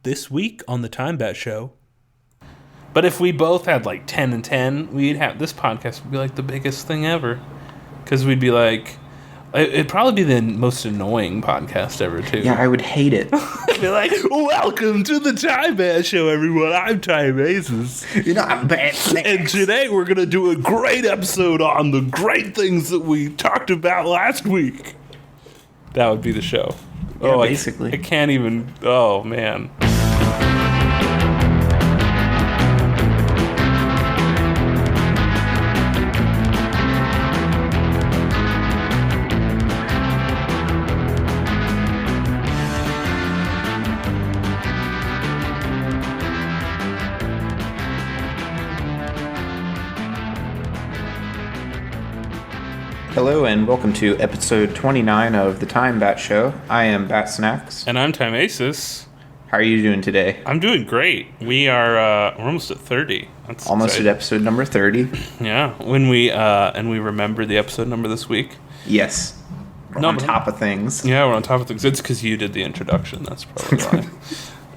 this week on the TIMEBAT show. But if we both had like 10 and 10, this podcast would be like the biggest thing ever. Because we'd be like, it'd probably be the most annoying podcast ever, too. Yeah, I would hate it. It'd be like, welcome to the TIMEBAT show, everyone. I'm Time Aces. I'm batsnacks. And today we're going to do a great episode on the great things that we talked about last week. That would be the show. Yeah, basically. I can't even... Oh, man. Hello and welcome to episode 29 of the TIMEBAT show. I am batsnacks. And I'm Time Aces. How are you doing today? I'm doing great. We're almost at 30. That's almost exciting. at episode number 30. Yeah. When we remember the episode number this week. Yes. We're on top of things. Yeah, we're on top of things. It's because you did the introduction. That's probably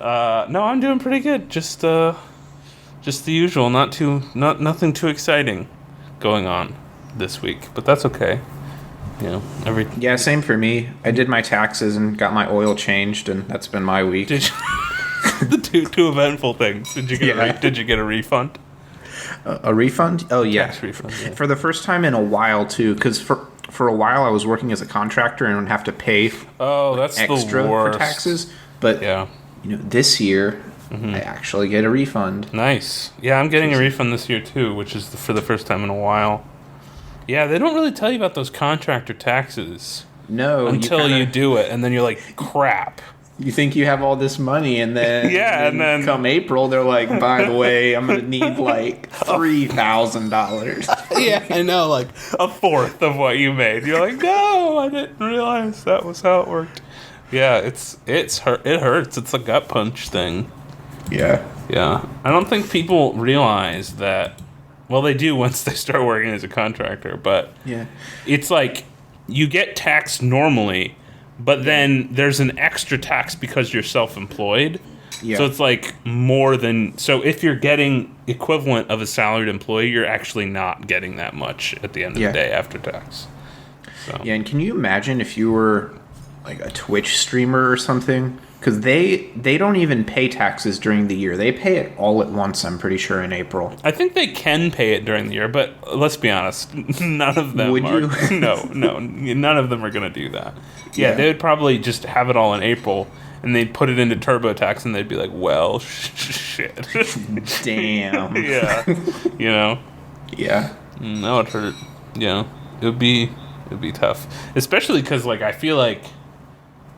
why. No, I'm doing pretty good. Just the usual. Nothing too exciting going on this week, but that's okay. Yeah, same for me. I did my taxes and got my oil changed, and that's been my week. Did you... the two eventful things. Did you get a refund? A refund? Oh yeah, tax refund. Yeah. For the first time in a while too, because for a while I was working as a contractor and would have to pay that's extra the worst. for taxes. But yeah, this year I actually get a refund. Nice. Yeah, I'm getting a refund this year too, which is for the first time in a while. Yeah, they don't really tell you about those contractor taxes. No. Until you do it, and then you're like, crap. You think you have all this money, and then and then come April, they're like, by the way, I'm going to need like $3,000. Yeah, I know, like a fourth of what you made. You're like, no, I didn't realize that was how it worked. Yeah, it hurts. It's a gut punch thing. Yeah. Yeah. I don't think people realize that. Well, they do once they start working as a contractor, but yeah, it's like you get taxed normally, but then there's an extra tax because you're self-employed. Yeah. So it's like more than... So if you're getting equivalent of a salaried employee, you're actually not getting that much at the end of the day after tax. So. Yeah, and can you imagine if you were like a Twitch streamer or something? Because they don't even pay taxes during the year. They pay it all at once, I'm pretty sure, in April. I think they can pay it during the year, but let's be honest, none of them Would are. you? No, none of them are going to do that. Yeah, they would probably just have it all in April, and they'd put it into TurboTax, and they'd be like, well, shit. Damn. Yeah. Yeah. That would hurt. It would be tough. Especially because, like, I feel like...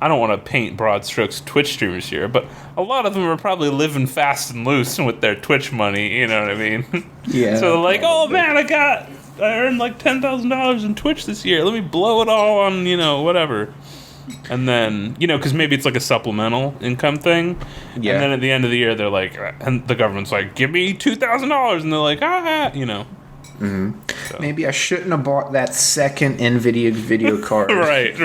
I don't want to paint broad strokes Twitch streamers here, but a lot of them are probably living fast and loose with their Twitch money, you know what I mean? Yeah. So they're like, oh man, I earned like $10,000 in Twitch this year. Let me blow it all on, whatever. And then, because maybe it's like a supplemental income thing. Yeah. And then at the end of the year, they're like, and the government's like, give me $2,000. And they're like, Mm-hmm. So. Maybe I shouldn't have bought that second NVIDIA video card. Right.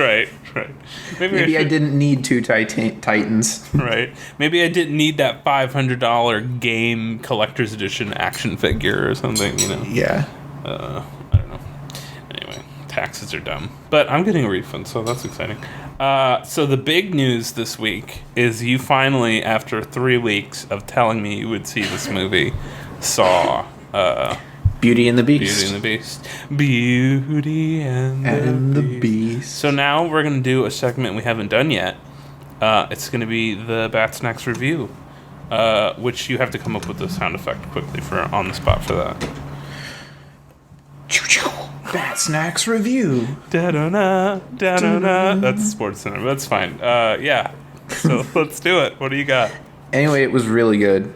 Maybe I didn't need two Titans. Right. Maybe I didn't need that $500 game collector's edition action figure or something, Yeah. I don't know. Anyway, taxes are dumb. But I'm getting a refund, so that's exciting. So the big news this week is you finally, after 3 weeks of telling me you would see this movie, saw... Beauty and the Beast. Beauty and the Beast. So now we're going to do a segment we haven't done yet. It's going to be the Batsnacks review, which you have to come up with a sound effect quickly for on the spot for that. Batsnacks review. Da-da-na, da-da-na. That's Sports Center. That's fine. Yeah. So let's do it. What do you got? Anyway, it was really good.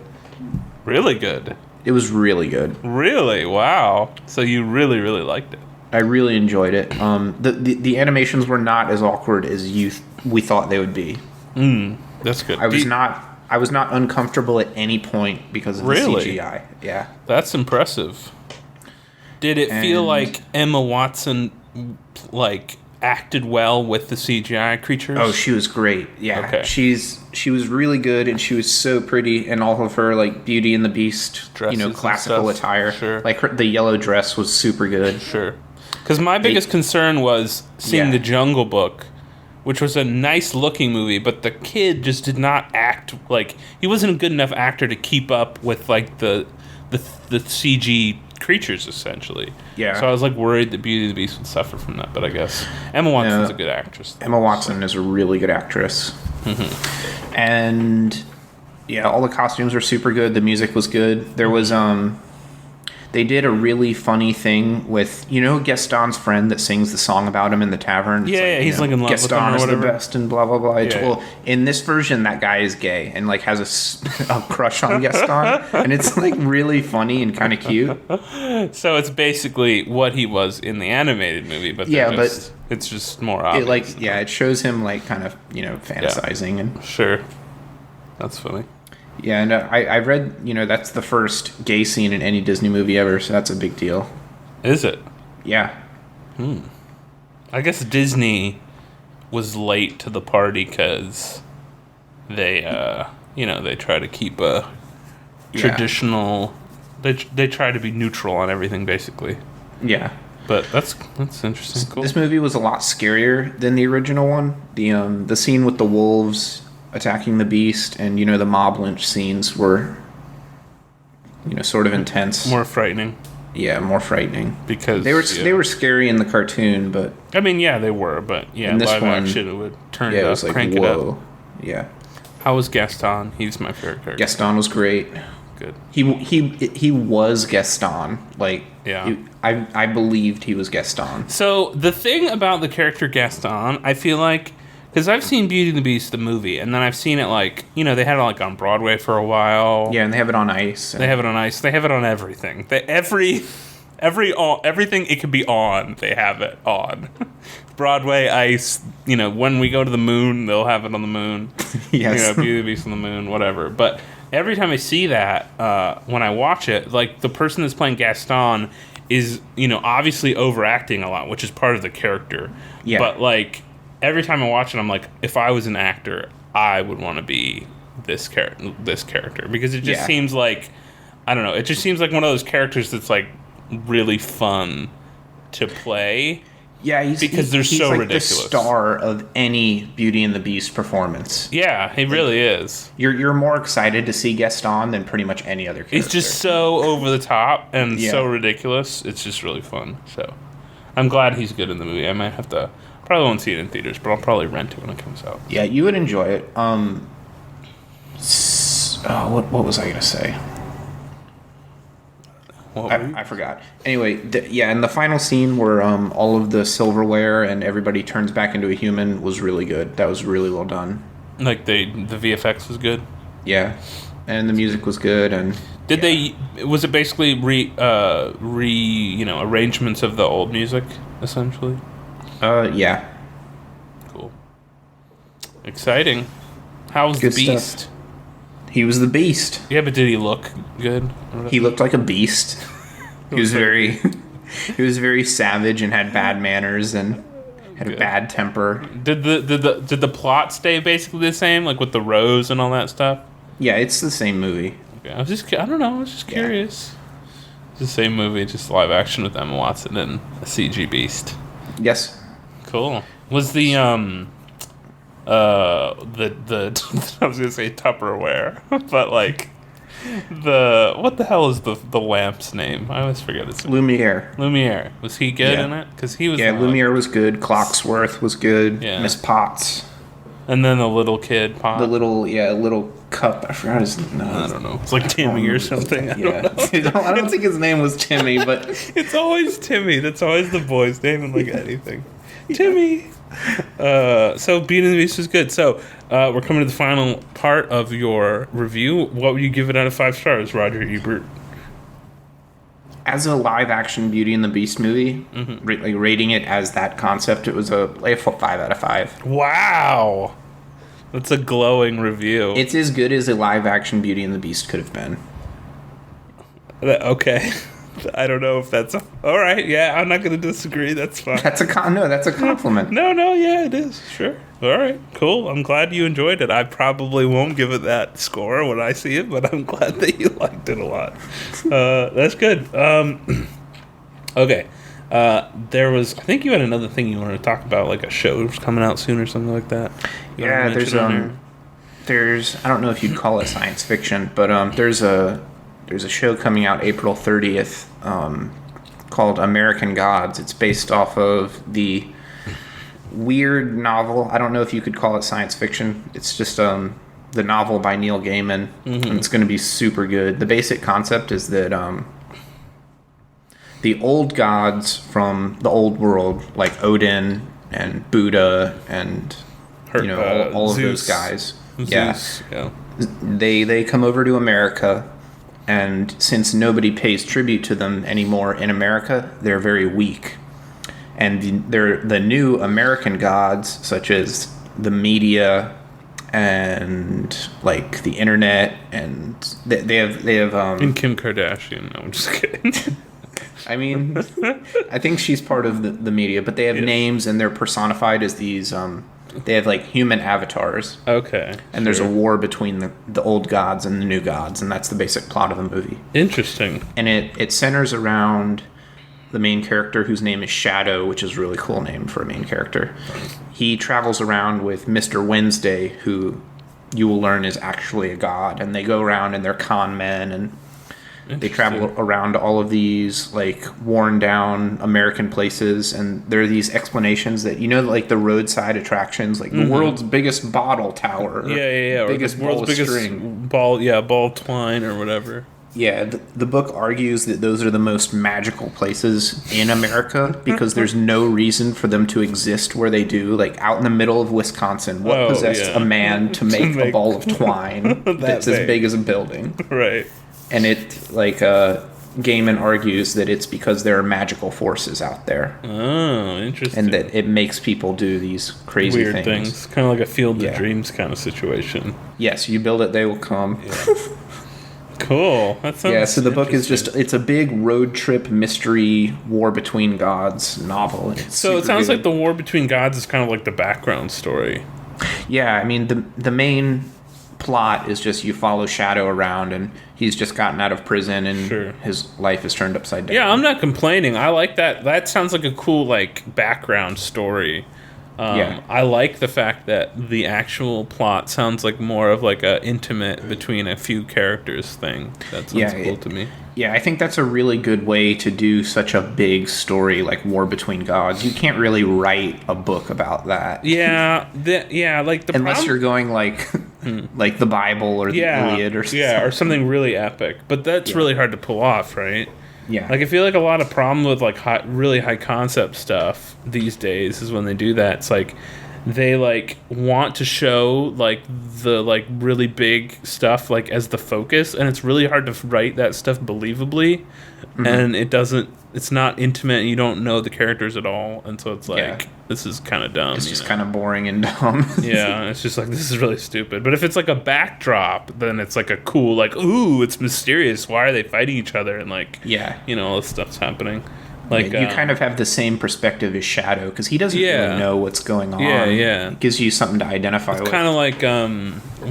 Really good? It was really good. Really? Wow. So you really, really liked it. I really enjoyed it. The animations were not as awkward as we thought they would be. That's good. I was not uncomfortable at any point because of the CGI. Yeah. That's impressive. Did it feel like Emma Watson, like, acted well with the CGI creatures? Oh, she was great. Yeah. Okay. She was really good, and she was so pretty in all of her, like, Beauty and the Beast, Dresses and classical stuff. attire. Sure. Like, the yellow dress was super good. Sure. Because my biggest concern was seeing The Jungle Book, which was a nice-looking movie, but the kid just did not act like... He wasn't a good enough actor to keep up with, like, the CG creatures, essentially. Yeah. So I was, like, worried that Beauty and the Beast would suffer from that, but I guess Emma Watson's a good actress. Emma Watson is a really good actress. Mm-hmm. And, yeah, all the costumes were super good. The music was good. There was, they did a really funny thing with, Gaston's friend that sings the song about him in the tavern? It's he's like in love with him or whatever. Gaston is the best and blah, blah, blah. Yeah. Well, in this version, that guy is gay and, like, has a crush on Gaston. And it's, like, really funny and kind of cute. So it's basically what he was in the animated movie, but it's just more obvious. It shows him, like, kind of, fantasizing. And Sure. That's funny. Yeah, and I read, that's the first gay scene in any Disney movie ever, so that's a big deal. Is it? Yeah. I guess Disney was late to the party because they, they try to keep a traditional... They try to be neutral on everything, basically. Yeah. But that's interesting. Cool. This movie was a lot scarier than the original one. The scene with the wolves attacking the beast and, the mob lynch scenes were, sort of intense. More frightening. Yeah, more frightening. Because they were scary in the cartoon, but... I mean, yeah, they were, but, yeah, live action, it would turn it up, crank it up. Yeah. How was Gaston? He's my favorite character. Gaston was great. Good. He was Gaston. Like, yeah. I believed he was Gaston. So, the thing about the character Gaston, I feel like... Because I've seen Beauty and the Beast, the movie, and then I've seen it, like, they had it, like, on Broadway for a while. Yeah, and they have it on ice. They have it on ice. They have it on everything. Everything it could be on, they have it on. Broadway, ice, when we go to the moon, they'll have it on the moon. Yes. Beauty and the Beast on the moon, whatever. But every time I see that, when I watch it, like, the person that's playing Gaston is, obviously overacting a lot, which is part of the character. Yeah. But, like... Every time I watch it, I'm like, if I was an actor, I would want to be this character because it just seems like, I don't know, it just seems like one of those characters that's like really fun to play. Yeah, he's so like ridiculous. The star of any Beauty and the Beast performance. Yeah, he really is. You're more excited to see Gaston than pretty much any other character. He's just so over the top and so ridiculous. It's just really fun. So I'm glad he's good in the movie. I might have to. Probably won't see it in theaters, but I'll probably rent it when it comes out. Yeah, you would enjoy it. What was I gonna say? I forgot. Anyway, and the final scene where all of the silverware and everybody turns back into a human was really good. That was really well done. Like the VFX was good. Yeah, and the music was good. And was it basically arrangements of the old music essentially? Yeah. Cool. Exciting. How's good the Beast? Stuff. He was the Beast. Yeah, but did he look good? He looked like a beast. He was very savage and had bad manners and had a bad temper. Did the plot stay basically the same, like with the rose and all that stuff? Yeah, it's the same movie. Okay. I don't know. I was just curious. It's the same movie, just live action with Emma Watson and a CG Beast. Yes. Cool. Was the I was gonna say Tupperware, but like what the hell is the lamp's name? I always forget its name. Lumiere. Was he good in it? Because he was. Yeah, Lumiere was good. Clocksworth was good. Yeah. Miss Potts. And then the little kid Pot. The little cup. I forgot his name. I don't know. It's like Timmy or something. I don't think his name was Timmy, but it's always Timmy. That's always the boy's name in like anything. Timmy. So Beauty and the Beast is good. So we're coming to the final part of your review. What would you give it out of 5 stars, Roger Ebert? As a live-action Beauty and the Beast movie, rating it as that concept, it was a 5 out of 5. Wow, that's a glowing review. It's as good as a live-action Beauty and the Beast could have been. Okay, I don't know if that's all right. Yeah, I'm not going to disagree. That's fine. That's a compliment. No, yeah, it is. Sure. All right, cool. I'm glad you enjoyed it. I probably won't give it that score when I see it, but I'm glad that you liked it a lot. That's good. Okay. There was, I think you had another thing you wanted to talk about, like a show coming out soon or something like that. Yeah, there's I don't know if you'd call it science fiction, but there's a show coming out April 30th called American Gods. It's based off of the weird novel. I don't know if you could call it science fiction. It's just the novel by Neil Gaiman, and it's going to be super good. The basic concept is that the old gods from the old world, like Odin and Buddha and all of those guys, Zeus, they come over to America, and since nobody pays tribute to them anymore in America, they're very weak. And they're the new American gods, such as the media and like the internet, and they have and Kim Kardashian. No, I'm just kidding. I mean, I think she's part of the media, but they have names and they're personified as these. They have like human avatars. Okay. And there's a war between the old gods and the new gods, and that's the basic plot of the movie. Interesting. And it centers around the main character, whose name is Shadow, which is a really cool name for a main character. He travels around with Mr. Wednesday, who you will learn is actually a god, and they go around and they're con men, and they travel around all of these like worn down American places, and there are these explanations that like the roadside attractions, like the world's biggest bottle tower, biggest ball of string, ball twine or whatever. Yeah, the book argues that those are the most magical places in America because there's no reason for them to exist where they do. Like out in the middle of Wisconsin, what possessed a man to make a ball of twine that's as big as a building? Right. And it, like, Gaiman argues that it's because there are magical forces out there. Oh, interesting. And that it makes people do these crazy weird things. Kind of like a Field of Dreams kind of situation. Yes, you build it, they will come. Yeah. Cool. That sounds so the book is it's a big road trip mystery war between gods novel. So it sounds like the war between gods is kind of like the background story. Yeah, I mean, the main plot is just you follow Shadow around, and he's just gotten out of prison, and his life is turned upside down. Yeah, I'm not complaining. I like that. That sounds like a cool like background story. I like the fact that the actual plot sounds like more of like a intimate between a few characters thing. That sounds cool to me. Yeah, I think that's a really good way to do such a big story like War Between Gods. You can't really write a book about that. Yeah, unless you're going like like the Bible or the Iliad or something. Yeah, or something really epic. But that's really hard to pull off, right? Yeah. Like I feel like a lot of problem with like really high concept stuff these days is when they do that. It's like they like want to show like the like really big stuff like as the focus, and it's really hard to write that stuff believably, and it's not intimate, and you don't know the characters at all, and so it's like this is kind of dumb. It's just kind of boring and dumb. Yeah, it's just like this is really stupid. But if it's like a backdrop, then it's like a cool like ooh, it's mysterious. Why are they fighting each other? And like all this stuff's happening. Like you kind of have the same perspective as Shadow because he doesn't really know what's going on. It gives you something to identify with. Kind of like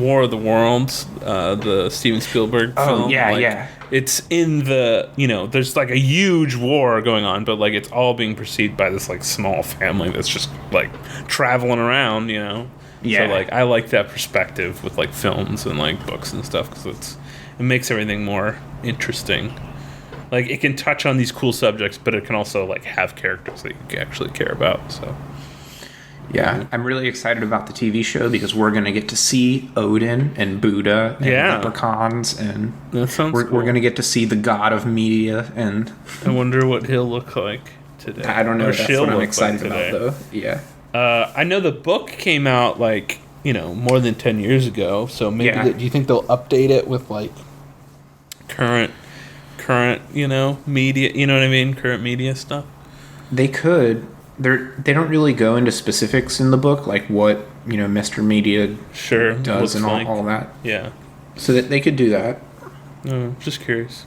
War of the Worlds, the Steven Spielberg film. Oh yeah. It's in the there's like a huge war going on, but like it's all being perceived by this like small family that's just like traveling around. So like I like that perspective with like films and like books and stuff because it makes everything more interesting. Like, it can touch on these cool subjects, but it can also, like, have characters that you actually care about, so. Yeah, I'm really excited about the TV show because we're going to get to see Odin and Buddha and leprechauns, and that sounds we're going to get to see the god of media, and... I wonder what he'll look like today. I don't know, that's what I'm excited about, though. Yeah. I know the book came out, like, more than 10 years ago, so maybe... Do you think they'll update it with, like, current media, you know what I mean? Current media stuff. They could. They don't really go into specifics in the book, like what, Mr. Media does and all that. Yeah. So that they could do that. Just curious.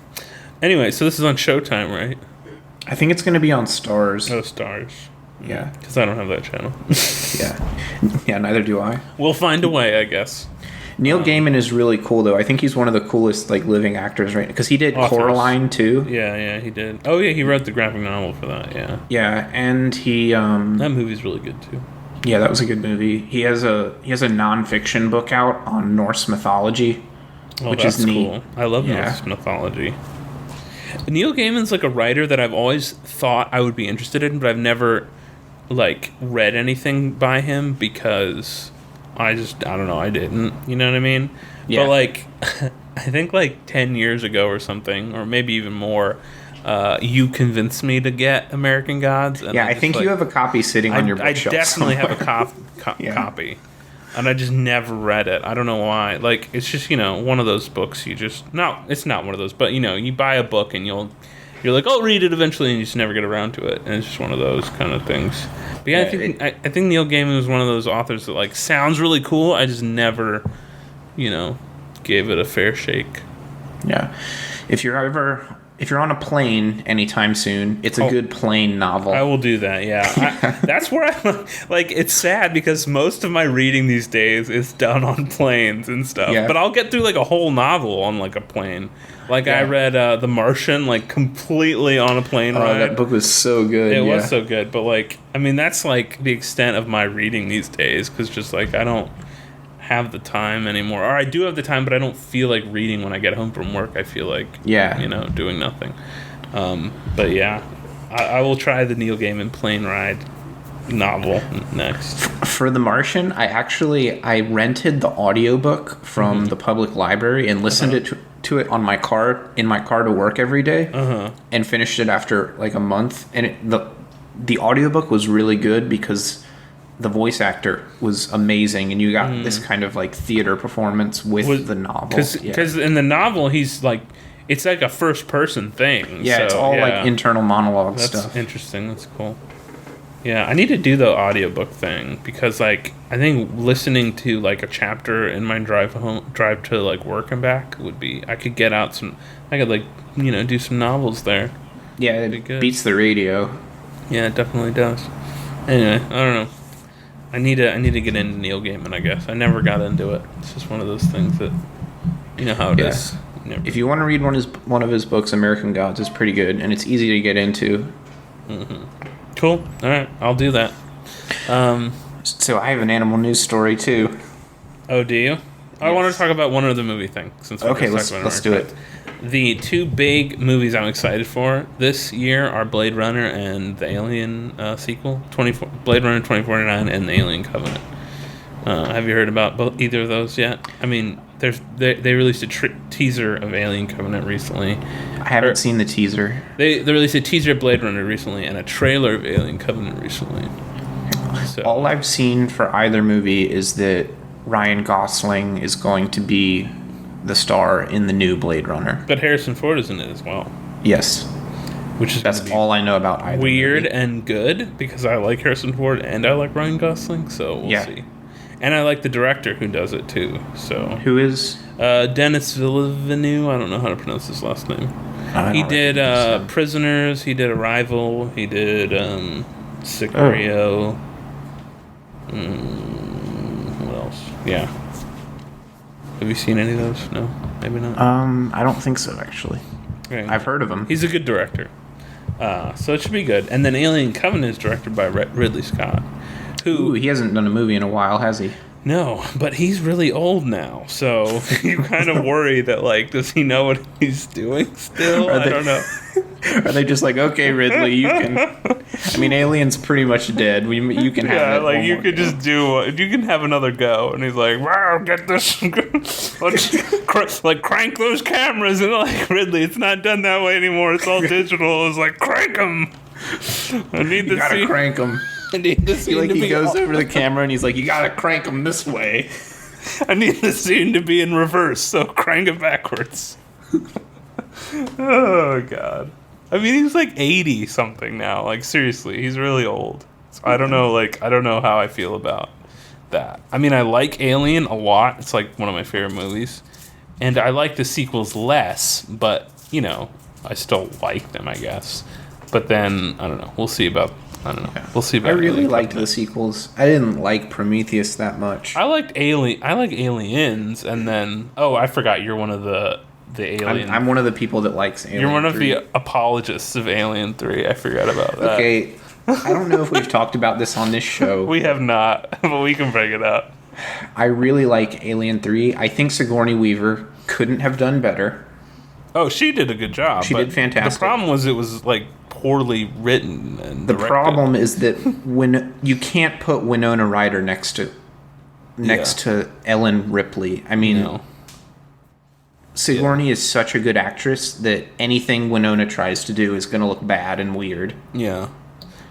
Anyway, so this is on Showtime, right? I think it's going to be on Stars. Oh, Stars. Yeah. Because I don't have that channel. Yeah, neither do I. We'll find a way, I guess. Neil Gaiman is really cool, though. I think he's one of the coolest like living actors right now. Because he did Coraline, too. Yeah, he did. Oh, yeah, he wrote the graphic novel for that, yeah. Yeah, and he... that movie's really good, too. Yeah, that was a good movie. He has a nonfiction book out on Norse mythology, which is neat. Cool. I love Norse mythology. Neil Gaiman's like a writer that I've always thought I would be interested in, but I've never like read anything by him because I don't know, I didn't. You know what I mean? Yeah. But like, I think like 10 years ago or something, or maybe even more. You convinced me to get American Gods. And I think you have a copy sitting on your bookshelf. I definitely somewhere. have a copy. And I just never read it. I don't know why. Like, it's just, one of those books you just... No, it's not one of those. But, you buy a book and you're like, I'll read it eventually, and you just never get around to it. And it's just one of those kind of things. But yeah, I think Neil Gaiman was one of those authors that, like, sounds really cool. I just never, gave it a fair shake. Yeah. If you're on a plane anytime soon, it's a good plane novel. I will do that, yeah. That's where it's sad because most of my reading these days is done on planes and stuff. Yeah. But I'll get through, like, a whole novel on, like, a plane. Like, I read The Martian, like, completely on a plane ride. That book was so good. It was so good. But, like, I mean, that's, like, the extent of my reading these days because just, like, I don't have the time anymore, or I do have the time, but I don't feel like reading when I get home from work. I feel like doing nothing. But yeah, I will try the Neil Gaiman plane ride novel next. For The Martian, I rented the audiobook from the public library and listened to it on my car to work every day, and finished it after like a month. And the audiobook was really good because the voice actor was amazing, and you got this kind of like theater performance with the novel. Because in the novel, he's like, it's like a first person thing. Yeah, so, it's all like internal monologue stuff. That's interesting. That's cool. Yeah, I need to do the audiobook thing because like I think listening to like a chapter in my drive to like work and back would be, I could get out I could like do some novels there. Yeah, it beats the radio. Yeah, it definitely does. Anyway, I don't know. I need to get into Neil Gaiman, I guess. I never got into it. It's just one of those things that, how it is. If you want to read one of his books, American Gods is pretty good, and it's easy to get into. Mm-hmm. Cool. All right, I'll do that. So I have an animal news story, too. Oh, do you? Yes. I want to talk about one other movie thing. Let's do it. The two big movies I'm excited for this year are Blade Runner and the Alien sequel, Blade Runner 2049 and the Alien Covenant. Have you heard about either of those yet? I mean, they released a teaser of Alien Covenant recently. I haven't seen the teaser. They released a teaser of Blade Runner recently and a trailer of Alien Covenant recently. So, all I've seen for either movie is that Ryan Gosling is going to be the star in the new Blade Runner. But Harrison Ford is in it as well. Yes. That's all I know about either weird movie. And good, because I like Harrison Ford and I like Ryan Gosling, so we'll see. And I like the director who does it too. So who is? Denis Villeneuve. I don't know how to pronounce his last name. He did Prisoners, he did Arrival, he did Sicario. What else? Yeah. Have you seen any of those? No, maybe not. I don't think so, actually. Right. I've heard of him. He's a good director, so it should be good. And then Alien Covenant is directed by Ridley Scott, who he hasn't done a movie in a while, has he? No, but he's really old now, so you kind of worry that, like, does he know what he's doing still? I don't know. Are they just like, okay, Ridley, you can... I mean, Alien's pretty much dead. You can have it. Yeah, like, you could just you can have another go. And he's like, wow, get this... Let's, like, crank those cameras. And, like, Ridley, it's not done that way anymore. It's all digital. It's like, crank them. I need to see... You gotta crank them. He goes over the camera and he's like, you gotta crank them this way. I need the scene to be in reverse, so crank it backwards. Oh, God. I mean, he's like 80 something now. Like, seriously, he's really old. So I don't know how I feel about that. I mean, I like Alien a lot. It's like one of my favorite movies. And I like the sequels less, but, I still like them, I guess. But then I don't know. We'll see about. I don't know. Yeah. We'll see about. I really Alien liked Covenant. the sequels. I didn't like Prometheus that much. I like Aliens, and then I forgot you're one of the Alien. I'm one of the people that likes Alien. You're one of 3. the apologists of Alien 3. I forgot about that. Okay, I don't know if we've talked about this on this show. We have not, but we can bring it up. I really like Alien 3. I think Sigourney Weaver couldn't have done better. Oh, she did a good job. She did fantastic. The problem was it was like poorly written and The directed. problem is that when you can't put Winona Ryder next to Ellen Ripley. I mean, No. Sigourney is such a good actress that anything Winona tries to do is going to look bad and weird. Yeah.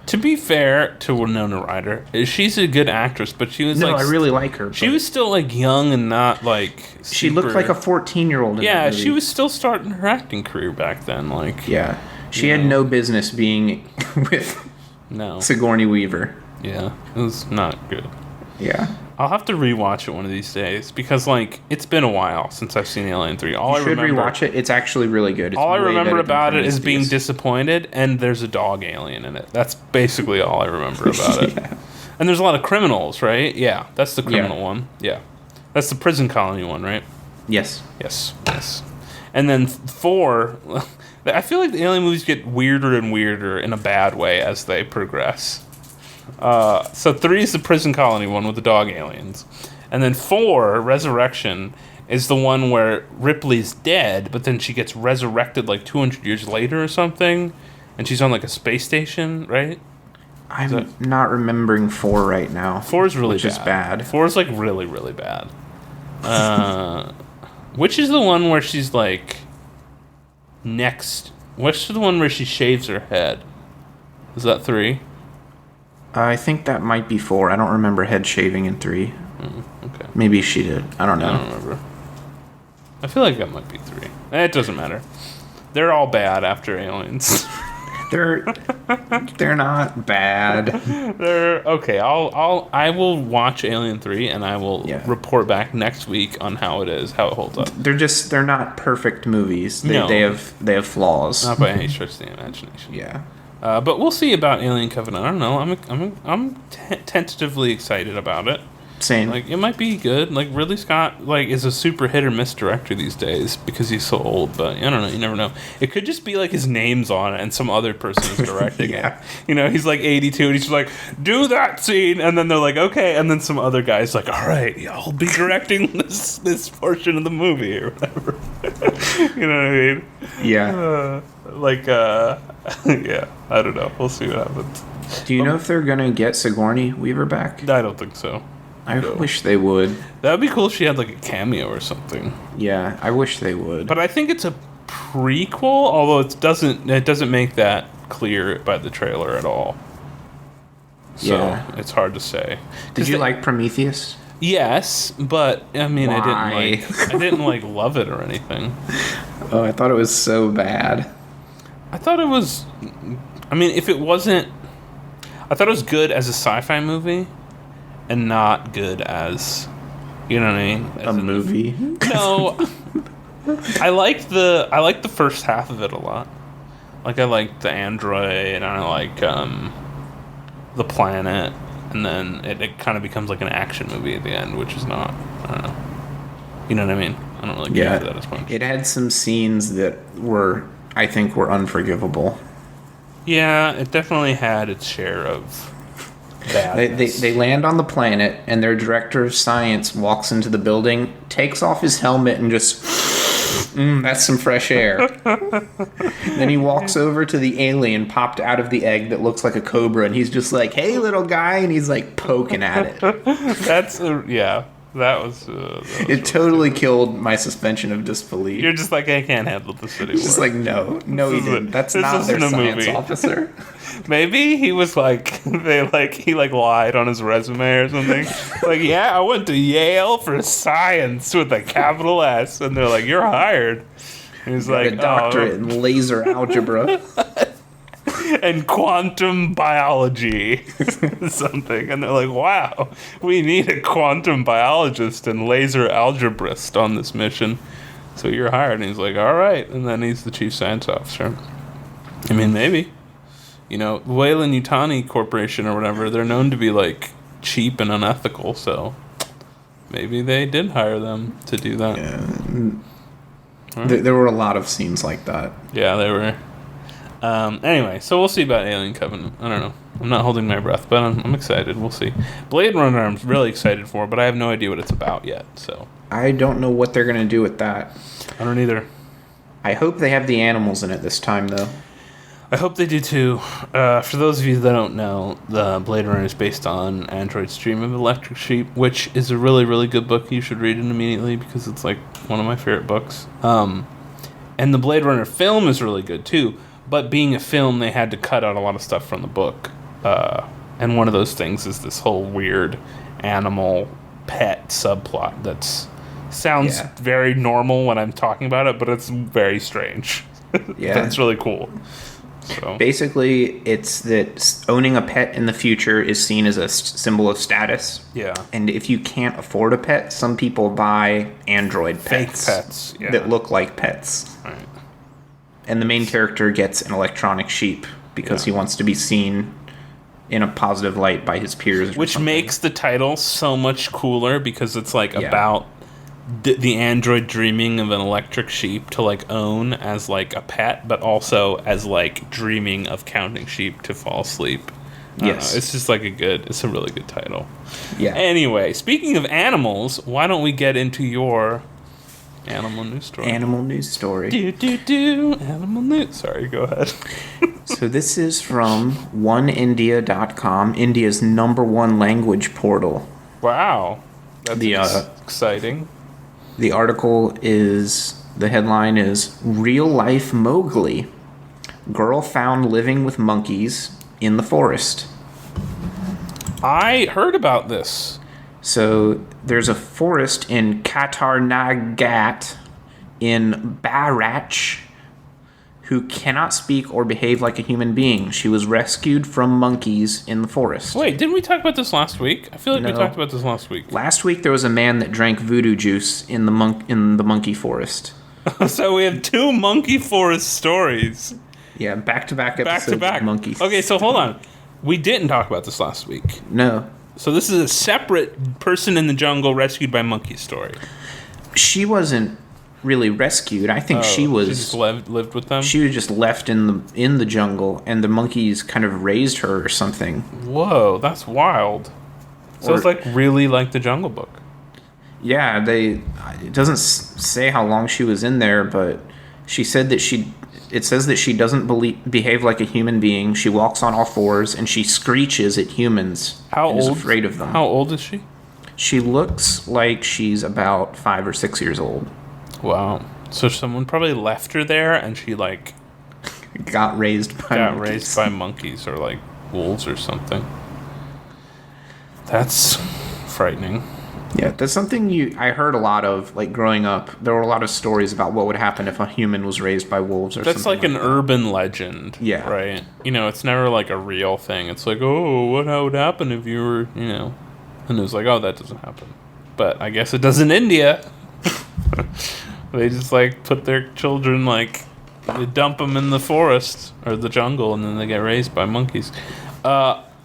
To be fair to Winona Ryder, she's a good actress, but she was No, like... I really like her. She was still like young and not like... She looked like a 14-year-old in Yeah, that movie. she was still starting her acting career back then. Like, Yeah. She had no business being with no. Sigourney Weaver. Yeah, it was not good. Yeah. I'll have to rewatch it one of these days because, like, it's been a while since I've seen Alien 3. You should rewatch it. It's actually really good. It's All I way remember better than about it is being Prometheus. disappointed, and there's a dog alien in it. That's basically all I remember about it. Yeah. And there's a lot of criminals, right? Yeah, that's the criminal Yeah. one. Yeah. That's the prison colony one, right? Yes. Yes. And then 4... I feel like the Alien movies get weirder and weirder in a bad way as they progress. So 3 is the prison colony one with the dog aliens. And then 4, Resurrection, is the one where Ripley's dead, but then she gets resurrected like 200 years later or something. And she's on like a space station, right? I'm not remembering 4 right now. 4 is really which is bad. 4 is like really, really bad. Which is the one where she's like... What's the one where she shaves her head? Is that 3? I think that might be 4. I don't remember head shaving in 3. Okay. Maybe she did. I don't know. I don't remember. I feel like that might be 3. It doesn't matter. They're all bad after Aliens. They're not bad. They're okay. I will watch Alien 3 and I will report back next week on how it holds up. They're not perfect movies. They have flaws. Not by any stretch of the imagination. Yeah. But we'll see about Alien Covenant. I don't know. I'm tentatively excited about it. Same. Like, it might be good. Like, Ridley Scott, like, is a super hit or miss director these days because he's so old. But I don't know. You never know. It could just be like his name's on it and some other person is directing it. You know, he's like 82 and he's just like, do that scene, and then they're like, okay, and then some other guy's like, all right, I'll be directing this portion of the movie or whatever. You know what I mean? Yeah. Yeah. I don't know. We'll see what happens. Do you know if they're gonna get Sigourney Weaver back? I don't think so. I wish they would. That would be cool if she had like a cameo or something. Yeah, I wish they would. But I think it's a prequel, although it doesn't make that clear by the trailer at all. So it's hard to say. Did you like Prometheus? Yes, but I mean, Why? I didn't like love it or anything. Oh, I thought it was so bad. I thought it was. I mean, if it wasn't, I thought it was good as a sci-fi movie, and not good as, you know what I mean? A movie? No, I liked the first half of it a lot. Like, I liked the android, and I like the planet, and then it kind of becomes like an action movie at the end, which is not. I don't know. You know what I mean? I don't really care for that as much. It had some scenes that I think were unforgivable. Yeah, it definitely had its share of badness. They land on the planet, and their director of science walks into the building, takes off his helmet, and just, that's some fresh air. Then he walks over to the alien popped out of the egg that looks like a cobra, and he's just like, hey, little guy, and he's like poking at it. That was it totally killed my suspension of disbelief. You're just like, I can't handle this anymore. Just like, no, he didn't. That's not their science officer. Maybe he was like, he lied on his resume or something. Like, yeah, I went to Yale for science with a capital S, and they're like, you're hired. And he's like, a doctorate in laser algebra. And quantum biology something, and they're like, wow, we need a quantum biologist and laser algebraist on this mission. So you're hired. And he's like, all right. And then he's the chief science officer. I mean, maybe. You know, Weyland-Yutani Corporation or whatever, they're known to be, like, cheap and unethical, so maybe they did hire them to do that. Yeah. Right. There were a lot of scenes like that. Yeah, they were. Anyway, so we'll see about Alien Covenant. I don't know. I'm not holding my breath, but I'm excited. We'll see. Blade Runner I'm really excited for, but I have no idea what it's about yet, so. I don't know what they're going to do with that. I don't either. I hope they have the animals in it this time, though. I hope they do too. For those of you that don't know, the Blade Runner is based on Android's Dream of Electric Sheep, which is a really, really good book. You should read it immediately because it's like one of my favorite books. And the Blade Runner film is really good too. But being a film, they had to cut out a lot of stuff from the book. And one of those things is this whole weird animal pet subplot that sounds very normal when I'm talking about it, but it's very strange. Yeah. It's really cool. So. Basically, it's that owning a pet in the future is seen as a symbol of status. Yeah. And if you can't afford a pet, some people buy android pets. Fake pets, yeah. That look like pets. Right. And the main character gets an electronic sheep because he wants to be seen in a positive light by his peers. Which makes the title so much cooler because it's like about the android dreaming of an electric sheep to like own as like a pet, but also as like dreaming of counting sheep to fall asleep. Yes, it's just like it's a really good title. Yeah. Anyway, speaking of animals, why don't we get into your animal news story? Animal news story. Animal news. Sorry, go ahead. So this is from oneindia.com, India's #1 language portal. Wow, that's exciting. The article the headline is Real Life Mowgli. Girl found living with monkeys in the forest. I heard about this. So there's a forest in Katarnagat in Barach who cannot speak or behave like a human being. She was rescued from monkeys in the forest. Wait, didn't we talk about this last week? I feel like we talked about this last week. Last week there was a man that drank voodoo juice in the monkey forest. So we have 2 monkey forest stories. Yeah, back-to-back episodes of monkeys. Okay, so hold on. We didn't talk about this last week. No. So this is a separate person in the jungle rescued by monkey story. She wasn't really rescued. I think she just lived with them. She was just left in the jungle, and the monkeys kind of raised her or something. Whoa, that's wild. So it's like really like the Jungle Book. Yeah, it doesn't say how long she was in there, but she said that it says that she doesn't behave like a human being. She walks on all fours and she screeches at humans. Is afraid of them. How old is she? She looks like she's about 5 or 6 years old. Wow. So someone probably left her there and she like got raised by monkeys or like wolves or something. That's frightening. Yeah, that's something I heard a lot of, like, growing up. There were a lot of stories about what would happen if a human was raised by wolves or something. That's like an urban legend. Yeah. Right? You know, it's never like a real thing. It's like, oh, what would happen if you were, you know. And it was like, oh, that doesn't happen. But I guess it does in India. They just, like, put their children, like, they dump them in the forest or the jungle, and then they get raised by monkeys.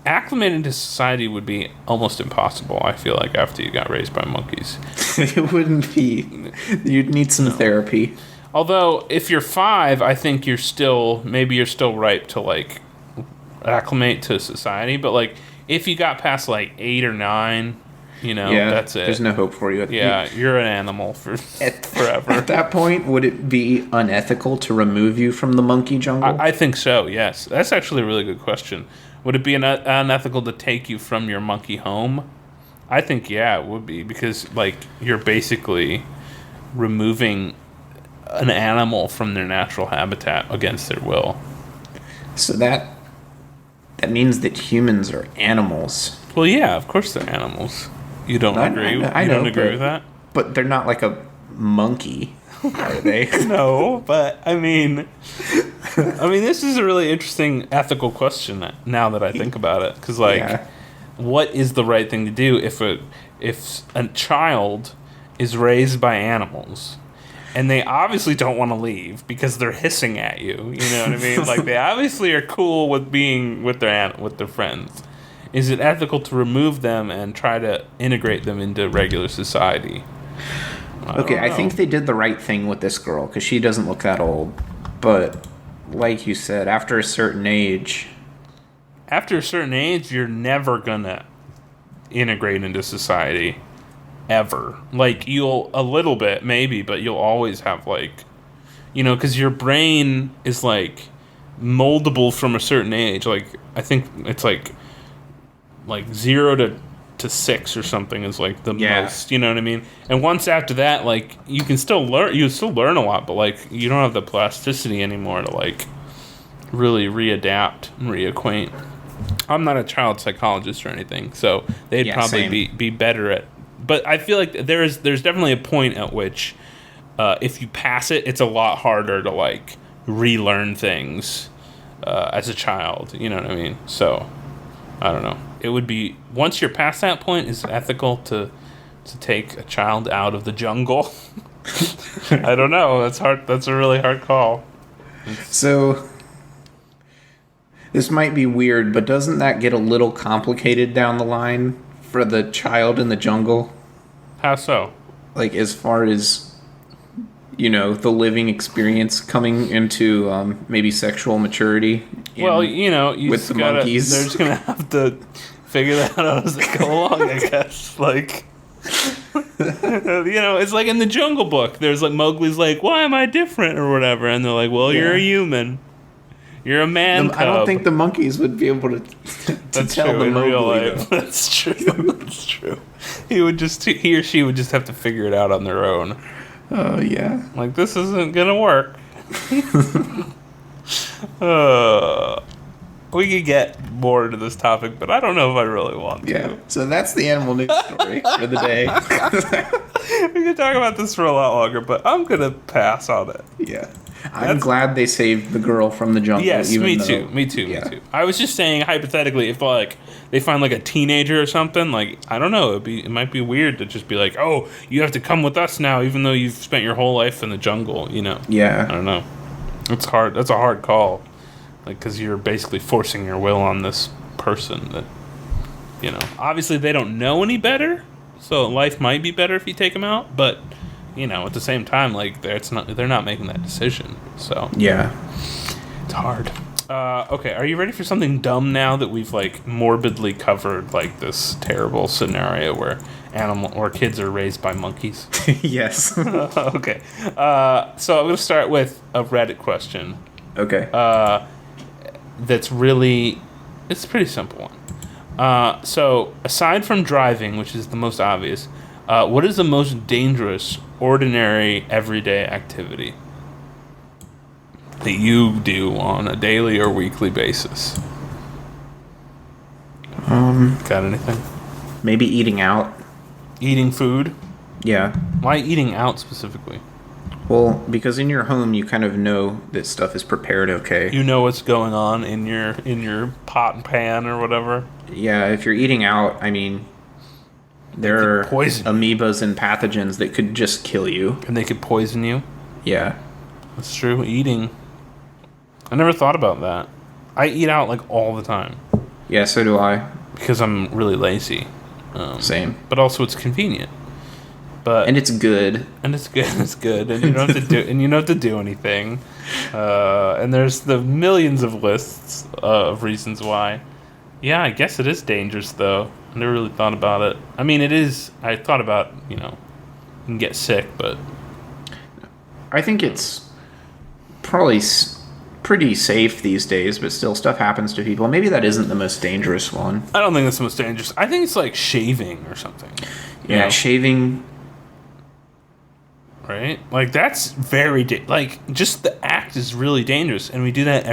Acclimating to society would be almost impossible, I feel like, after you got raised by monkeys. It wouldn't be. You'd need some therapy. Although, if you're 5, I think maybe you're still ripe to, like, acclimate to society. But, like, if you got past, like, 8 or 9, you know, that's it. There's no hope for you. You're an animal forever. At that point, would it be unethical to remove you from the monkey jungle? I think so, yes. That's actually a really good question. Would it be unethical to take you from your monkey home? I think, it would be. Because, like, you're basically removing an animal from their natural habitat against their will. So that means that humans are animals. Well, yeah, of course they're animals. You don't agree? I don't agree with that? But they're not like a monkey, are they? No, but I mean, this is a really interesting ethical question now that I think about it. Because, like, what is the right thing to do if a child is raised by animals and they obviously don't want to leave because they're hissing at you. You know what I mean? Like, they obviously are cool with being with their friends. Is it ethical to remove them and try to integrate them into regular society? I think they did the right thing with this girl because she doesn't look that old. But like you said, after a certain age, you're never gonna integrate into society ever. Like, you'll a little bit maybe, but you'll always have, like, you know, because your brain is like moldable from a certain age. Like, I think it's like 0 to 6 or something is like the most, you know what I mean? And once after that, like, you still learn a lot, but like, you don't have the plasticity anymore to like really readapt and reacquaint. I'm not a child psychologist or anything, so they'd probably be better at, but I feel like there's definitely a point at which if you pass it, it's a lot harder to like relearn things as a child, you know what I mean? So I don't know. It would be, once you're past that point, is it ethical to take a child out of the jungle? I don't know. That's hard. That's a really hard call. So this might be weird, but doesn't that get a little complicated down the line for the child in the jungle? How so? Like, as far as, you know, the living experience coming into maybe sexual maturity. Well, you know, with the monkeys, they're just gonna have to figure that out as they go along, I guess. Like, you know, it's like in the Jungle Book. There's like, Mowgli's like, "Why am I different?" or whatever, and they're like, "Well, you're a human. You're a man cub." I don't think the monkeys would be able to That's tell true, the in Mowgli. real life. That's true. That's true. He or she would just have to figure it out on their own. Oh yeah. Like, this isn't gonna work. We could get more into this topic, but I don't know if I really want to. Yeah. So that's the animal news story for the day. We could talk about this for a lot longer, but I'm gonna pass on it. Yeah. I'm glad they saved the girl from the jungle. Yes, me too. I was just saying, hypothetically, if like they find like a teenager or something, like, I don't know, it might be weird to just be like, "Oh, you have to come with us now," even though you've spent your whole life in the jungle. You know? Yeah. I don't know. It's hard. That's a hard call, like, because you're basically forcing your will on this person that, you know, obviously they don't know any better, so life might be better if you take them out, but, you know, at the same time, like, they're not making that decision, so yeah, it's hard. Okay, are you ready for something dumb now that we've like morbidly covered, like this terrible scenario where kids are raised by monkeys? Yes. Okay, so I'm gonna start with a Reddit question. Okay. It's a pretty simple one. So aside from driving, which is the most obvious, what is the most dangerous, ordinary, everyday activity that you do on a daily or weekly basis? Got anything? Maybe eating out. Eating food? Yeah. Why eating out specifically? Well, because in your home you kind of know that stuff is prepared okay. You know what's going on in your pot and pan or whatever? Yeah, if you're eating out, I mean, there are amoebas and pathogens that could just kill you. And they could poison you? Yeah. That's true. Eating. I never thought about that. I eat out like all the time. Yeah, so do I. Because I'm really lazy. Same. But also it's convenient. And it's good. And it's good. It's good. And you don't have to do. And you don't have to do anything. And there's the millions of lists of reasons why. Yeah, I guess it is dangerous though. I never really thought about it. I mean, it is. I thought about, you can get sick, but I think it's probably pretty safe these days, but still stuff happens to people. Maybe that isn't the most dangerous one. I don't think that's the most dangerous. I think it's like shaving or something. Yeah, shaving. Right? Like, that's very just the act is really dangerous, and we do that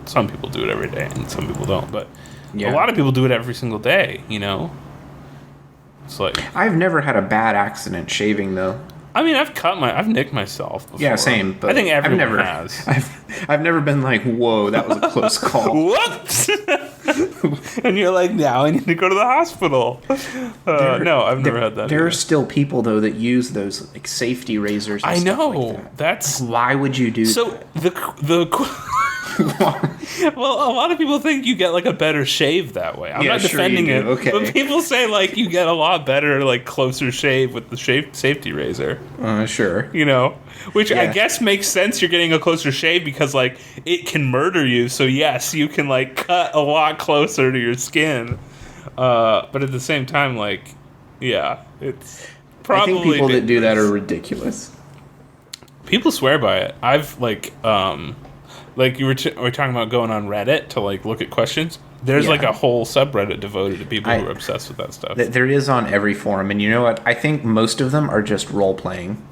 some people do it every day and some people don't, but a lot of people do it every single day, It's like, I've never had a bad accident shaving though. I mean, I've nicked myself before. Yeah, same, but I think everyone has. I've never been like, whoa, that was a close call. What? And you're like, now I need to go to the hospital. No, I've never had that. There are still people, though, that use those like safety razors and I stuff know. like that. That's... Why would you do So, that? well, a lot of people think you get like a better shave that way. I'm not defending it, okay. but people say like you get a lot better, like closer shave with the safety razor. Sure. You know, which I guess makes sense. You're getting a closer shave because like it can murder you. So yes, you can like cut a lot closer to your skin. But at the same time, like, yeah, it's probably... I think people that do that are ridiculous. People swear by it. I've like you were talking about going on Reddit to like look at questions. There's like a whole subreddit devoted to people who are obsessed with that stuff. There is on every forum, and you know what? I think most of them are just role playing.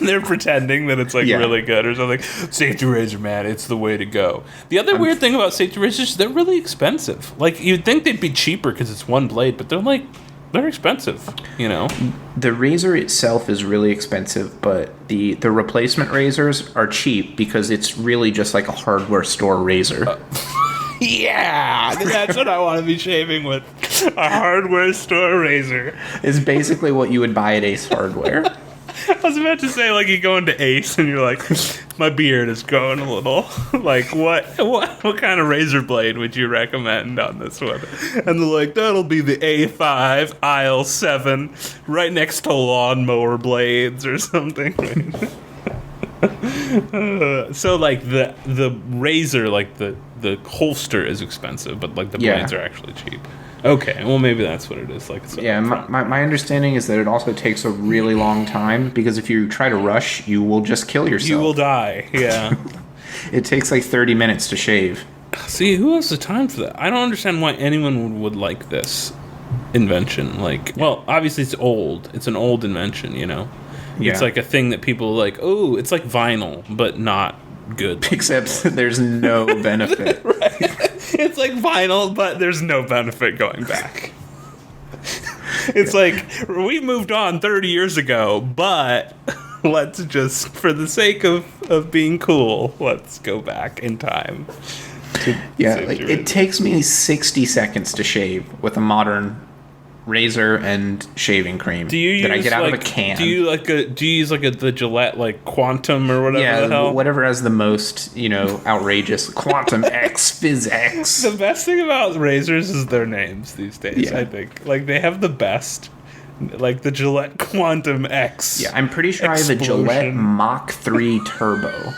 They're pretending that it's like really good or something. Safety razor, man, it's the way to go. The other weird thing about safety razors, they're really expensive. Like you'd think they'd be cheaper because it's one blade, but they're expensive, you know? The razor itself is really expensive, but the replacement razors are cheap because it's really just like a hardware store razor. Yeah, that's what I want to be shaving with. A hardware store razor. It's basically what you would buy at Ace Hardware. I was about to say, like, you go into Ace and you're like, my beard is growing a little. Like, what kind of razor blade would you recommend on this one? And they're like, that'll be the A5 aisle 7 right next to lawnmower blades or something. So, like, the razor, like, the holster is expensive, but, like, the blades are actually cheap. Okay, well, maybe that's what it is. Like, my understanding is that it also takes a really long time, because if you try to rush, you will just kill yourself. You will die, yeah. It takes like 30 minutes to shave. See, who has the time for that? I don't understand why anyone would like this invention. Like, well, obviously it's old. It's an old invention, you know? Yeah. It's like a thing that people like, oh, it's like vinyl, but not good. Except there's no benefit. Right. It's like vinyl, but there's no benefit going back. It's like, we moved on 30 years ago, but let's just, for the sake of being cool, let's go back in time. It takes me 60 seconds to shave with a modern razor and shaving cream that I get out of a can. Do you use the Gillette like Quantum or whatever the hell? Whatever has the most, outrageous Quantum X physics. The best thing about razors is their names these days, I think. Like they have the best, like the Gillette Quantum X. Yeah, I'm pretty sure I have a Gillette Mach 3 Turbo.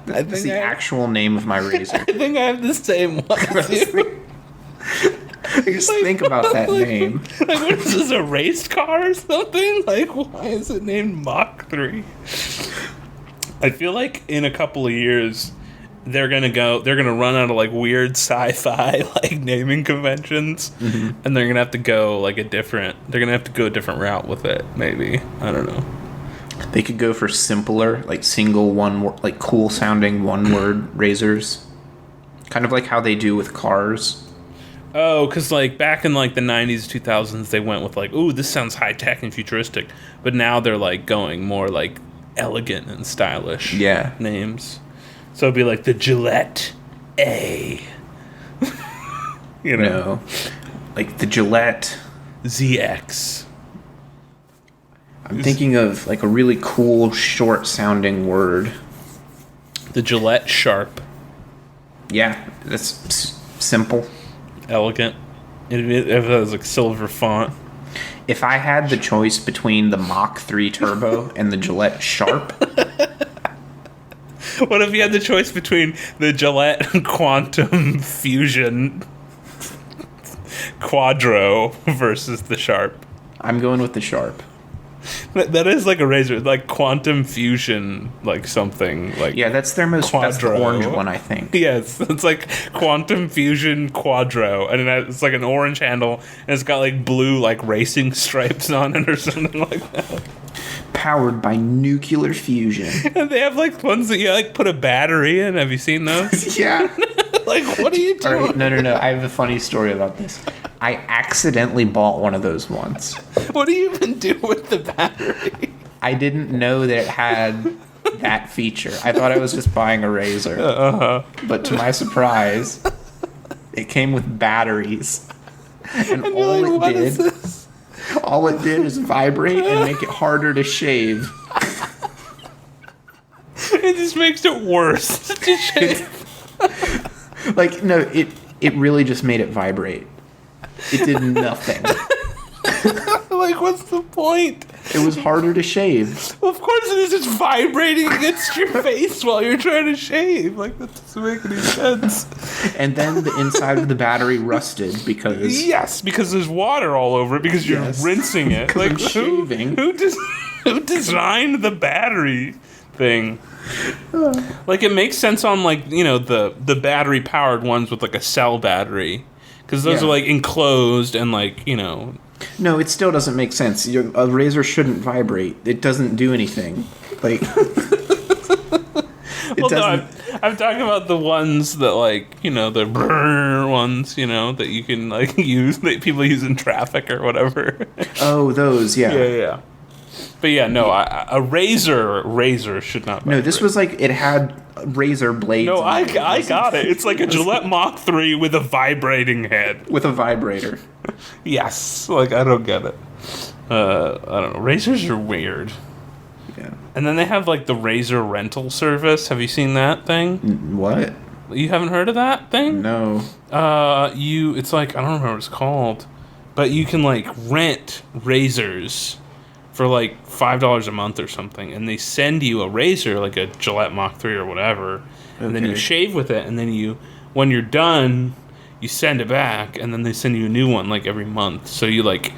That's the actual name of my razor. I think I have the same one as you. Just think about that name. Like, what is this, a race car or something? Like, why is it named Mach 3? I feel like in a couple of years, they're gonna run out of, like, weird sci-fi, like, naming conventions, and they're gonna have to go, like, a different route with it, maybe. I don't know. They could go for simpler, like, single one, like, cool-sounding one-word razors. Kind of like how they do with cars. Oh, because, like, back in, like, the 90s, 2000s, they went with, like, ooh, this sounds high-tech and futuristic. But now they're, like, going more, like, elegant and stylish names. So it'd be, like, the Gillette A. No. Like, the Gillette ZX. I'm thinking of, like, a really cool, short-sounding word. The Gillette Sharp. Yeah, that's simple. Elegant. It has like silver font. If I had the choice between the Mach 3 Turbo and the Gillette Sharp. What if you had the choice between the Gillette Quantum Fusion Quadro versus the Sharp? I'm going with the Sharp. That is like a razor, like Quantum Fusion, like something like. Yeah, that's their most that's the orange one, I think. Yes, it's like Quantum Fusion Quadro, and it's like an orange handle, and it's got like blue like racing stripes on it or something like that. Powered by nuclear fusion. And they have like ones that you like put a battery in. Have you seen those? Yeah. Like, what are you doing? Right, no. I have a funny story about this. I accidentally bought one of those once. What do you even do with the battery? I didn't know that it had that feature. I thought I was just buying a razor. But to my surprise, It came with batteries. And all it did is vibrate and make it harder to shave. It just makes it worse to shave. Like, no, it really just made it vibrate. It did nothing. Like, what's the point? It was harder to shave. Well, of course it is. It's vibrating against your face while you're trying to shave. Like, that doesn't make any sense. And then the inside of the battery rusted because... Yes, because there's water all over it because you're rinsing it. Like, shaving. Who designed the battery thing? Like, it makes sense on, like, you know, the battery-powered ones with, like, a cell battery. Because those are, like, enclosed and, like, you know... No, it still doesn't make sense. A razor shouldn't vibrate. It doesn't do anything. Like... I'm talking about the ones that, like, you know, the brrr ones, you know, that you can, like, use, that people use in traffic or whatever. Oh, those, yeah. Yeah. But yeah, no, a razor should not vibrate. No, this was like, it had razor blades. No, I got it. It's like a Gillette Mach 3 with a vibrating head. With a vibrator. Yes. Like, I don't get it. I don't know. Razors are weird. Yeah. And then they have, like, the razor rental service. Have you seen that thing? What? You haven't heard of that thing? No. It's like, I don't remember what it's called, but you can, like, rent razors for like $5 a month or something, and they send you a razor, like a Gillette Mach 3 or whatever, and then you shave with it, and then when you're done, you send it back, and then they send you a new one like every month, so you like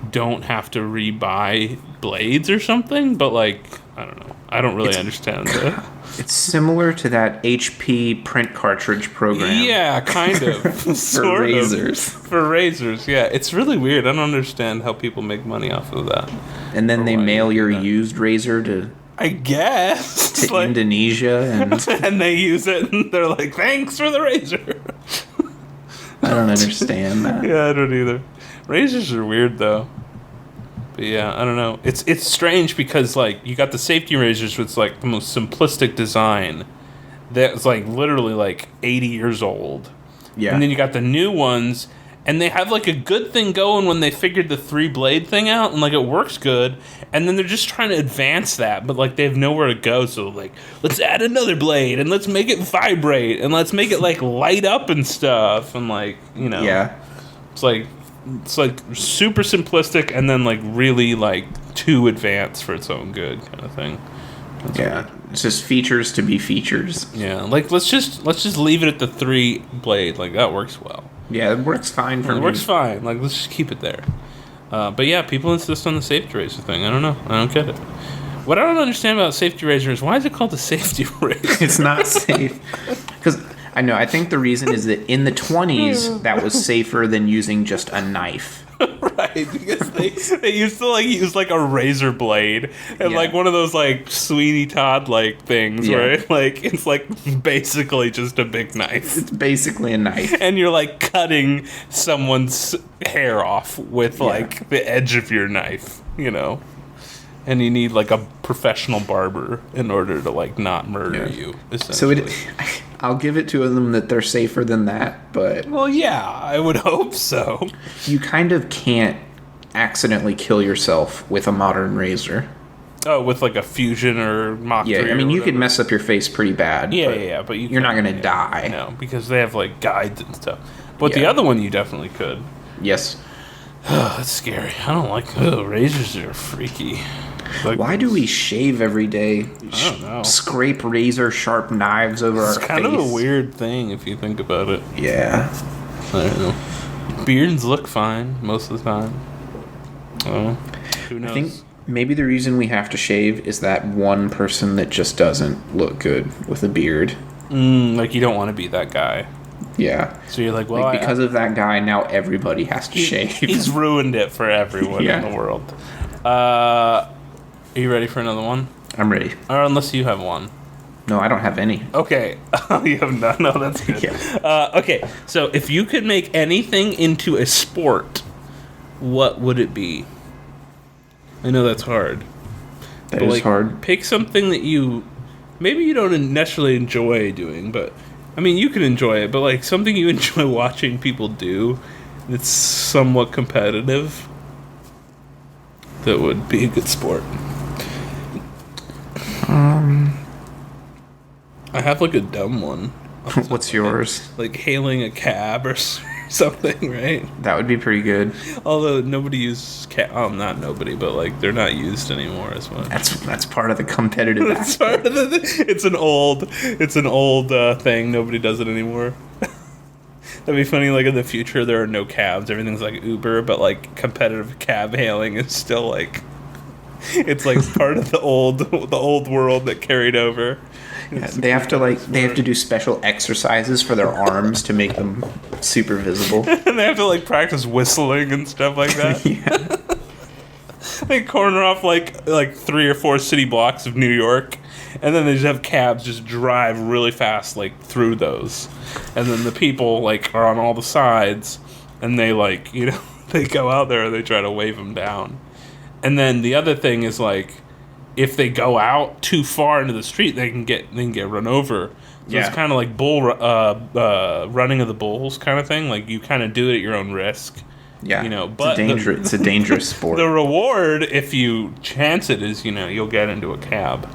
don't have to rebuy blades or something. But like, I don't know, I don't really understand that. It's similar to that HP print cartridge program. Yeah, kind of. For razors. For razors, yeah. It's really weird. I don't understand how people make money off of that. And then they mail your used razor to... I guess. To like, Indonesia. And they use it, and they're like, thanks for the razor. I don't understand that. Yeah, I don't either. Razors are weird, though. But yeah, I don't know. It's strange because, like, you got the safety razors with, like, the most simplistic design that's, like, literally, like, 80 years old. Yeah. And then you got the new ones, and they have, like, a good thing going when they figured the 3-blade thing out, and, like, it works good. And then they're just trying to advance that, but, like, they have nowhere to go. So, like, let's add another blade, and let's make it vibrate, and let's make it, like, light up and stuff. And, like, you know. Yeah. It's like super simplistic and then like really like too advanced for its own good kind of thing. That's weird. It's just features to be features. Yeah, like let's just leave it at the 3-blade. Like that works well. Yeah, it works fine for me. It works fine. Like let's just keep it there. But yeah, people insist on the safety razor thing. I don't know. I don't get it. What I don't understand about safety razor is why is it called a safety razor? It's not safe because. I know. I think the reason is that in the 20s, that was safer than using just a knife. Right, because they used to like use like a razor blade and like one of those like Sweeney Todd like things, right? Like it's like basically just a big knife. It's basically a knife, and you're like cutting someone's hair off with like the edge of your knife, you know. And you need like a professional barber in order to like not murder you. Essentially. So I'll give it to them that they're safer than that, but well, yeah, I would hope so. You kind of can't accidentally kill yourself with a modern razor. Oh, with like a Fusion or Mach 3. Yeah, I mean you could mess up your face pretty bad. Yeah, but you're not gonna die. No, because they have like guides and stuff. But the other one, you definitely could. Yes. That's scary. I don't like razors are freaky. Like, why do we shave every day? I don't know. Scrape razor sharp knives over our face. It's kind of a weird thing if you think about it. Yeah. I don't know. Beards look fine most of the time. Who knows? I think maybe the reason we have to shave is that one person that just doesn't look good with a beard. Like you don't want to be that guy. Yeah. So you're like, well, like because of that guy, now everybody has to shave. He's ruined it for everyone in the world. Are you ready for another one? I'm ready. Or unless you have one. No, I don't have any. Okay. You have none? No, that's good. Yeah. Okay, so if you could make anything into a sport, what would it be? I know that's hard. That is hard. Pick something that maybe you don't necessarily enjoy doing, but I mean, you can enjoy it, but like something you enjoy watching people do that's somewhat competitive, that would be a good sport. I have like a dumb one. What's yours? Like hailing a cab or something, right? That would be pretty good. Although nobody uses not nobody, but like they're not used anymore as much. That's part of the competitive It's part of it's an old thing. Nobody does it anymore. That'd be funny. Like in the future, there are no cabs. Everything's like Uber, but like competitive cab hailing is still like it's like part of the old world that carried over. Yeah, they have to do special exercises for their arms to make them super visible. And they have to like practice whistling and stuff like that. Yeah. They corner off like 3 or 4 city blocks of New York, and then they just have cabs just drive really fast like through those, and then the people like are on all the sides, and they like they go out there and they try to wave them down, and then the other thing is like, if they go out too far into the street, they can get run over. So It's kind of like running of the bulls kind of thing. Like you kind of do it at your own risk. Yeah, but it's a dangerous sport. The reward, if you chance it, is you'll get into a cab,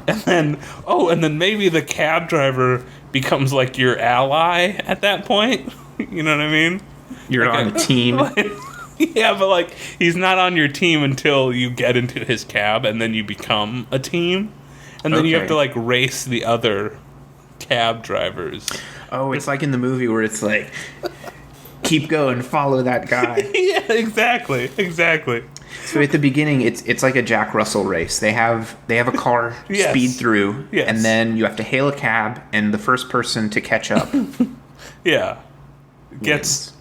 and then maybe the cab driver becomes like your ally at that point. You know what I mean? You're like on a team. Yeah, but like he's not on your team until you get into his cab, and then you become a team, and then you have to like race the other cab drivers. Oh, it's like in the movie where it's like, keep going, follow that guy. Yeah, exactly. So at the beginning, it's like a Jack Russell race. They have a car speed through, and then you have to hail a cab, and the first person to catch up, gets.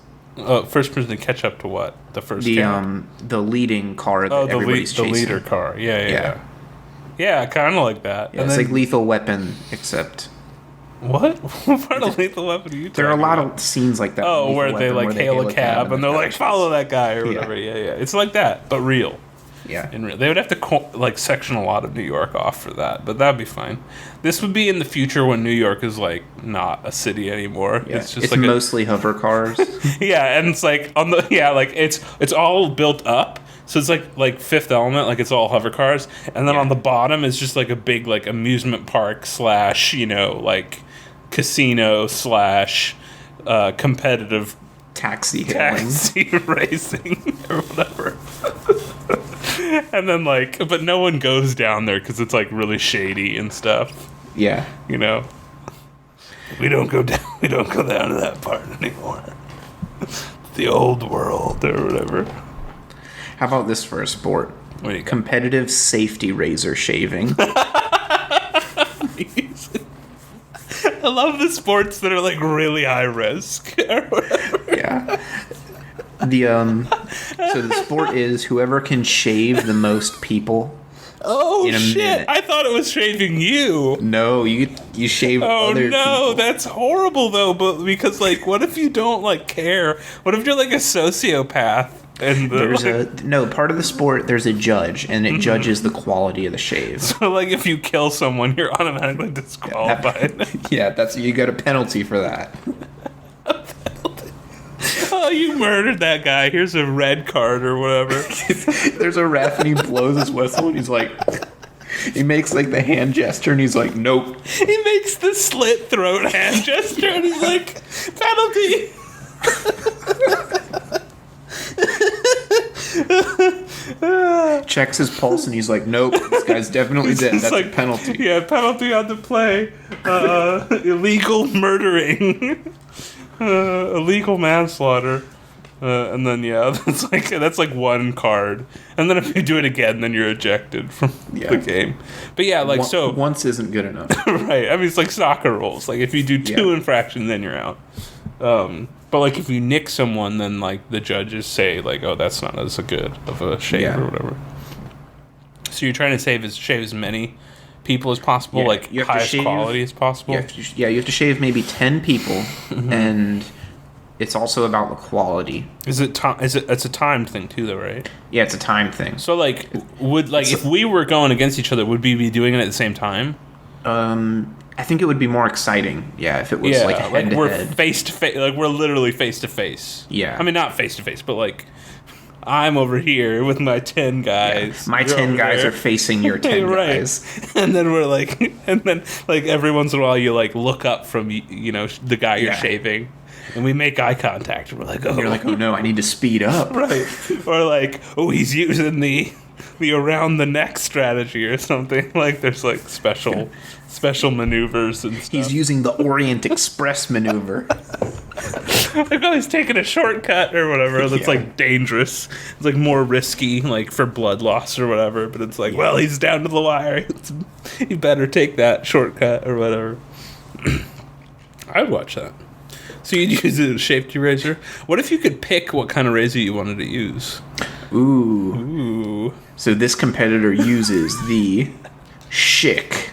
First person to catch up to what? The first cab? The leading car that everybody's chasing. The leader car. Yeah. Yeah, kind of like that. Yeah, it's like Lethal Weapon, except... What? What part of Lethal Weapon are you talking about? There are a lot of scenes like that. Oh, where they like hail a cab and they're like, follow that guy or whatever. Yeah. It's like that, but real. Yeah. In real. They would have to section a lot of New York off for that, but that'd be fine. This would be in the future when New York is like not a city anymore. Yeah. It's just it's like mostly hover cars. Yeah, and it's like it's all built up. So it's like Fifth Element, like it's all hover cars, and then on the bottom is just like a big like amusement park / like casino / competitive taxi racing or whatever. And then but no one goes down there because it's like really shady and stuff. Yeah, we don't go down to that part anymore. The old world or whatever. How about this for a sport? Competitive safety razor shaving. I love the sports that are like really high risk or whatever. Yeah. So the sport is whoever can shave the most people. Oh shit! Minute. I thought it was shaving you. No, you shave other people. Oh no, that's horrible though. But because what if you don't care? What if you're like a sociopath? And part of the sport, there's a judge, and it judges the quality of the shave. So, if you kill someone, you're automatically disqualified. You get a penalty for that. A penalty? Oh, you murdered that guy. Here's a red card or whatever. There's a ref, and he blows his whistle, and he's like... He makes the hand gesture, and he's like, nope. He makes the slit throat hand gesture, and he's like, penalty! Checks his pulse and he's like, nope, this guy's definitely dead. That's a penalty. Yeah, penalty on the play. Illegal murdering. Illegal manslaughter. And then that's like one card. And then if you do it again, then you're ejected from the game. But once isn't good enough. Right. I mean, it's like soccer rules. Like if you do 2 infractions, then you're out. But if you nick someone, then the judges say oh, that's not as good of a shave or whatever. So you're trying to shave as many people as possible, highest quality as possible. You have to shave maybe 10 people, and it's also about the quality. It's a timed thing too, though, right? Yeah, it's a time thing. So if we were going against each other, would we be doing it at the same time? I think it would be more exciting, if it was like a head-to-head. We're face to face, like we're literally face to face. Yeah. I mean, not face to face, but like I'm over here with my 10 guys. My 10 guys are facing your 10 guys. And then we're like, every once in a while you like look up from, the guy you're shaving. And we make eye contact. And we're like, oh. You're like, oh no, I need to speed up. Right. Or like, oh, he's using the around the neck strategy or something. Like there's like special maneuvers and stuff. He's using the Orient Express maneuver. Like, oh, he's taking a shortcut or whatever that's like dangerous. It's like more risky, like for blood loss or whatever. But it's like, well, he's down to the wire. You better take that shortcut or whatever. I would watch that. So you'd use a safety razor. What if you could pick what kind of razor you wanted to use? Ooh. So this competitor uses the Schick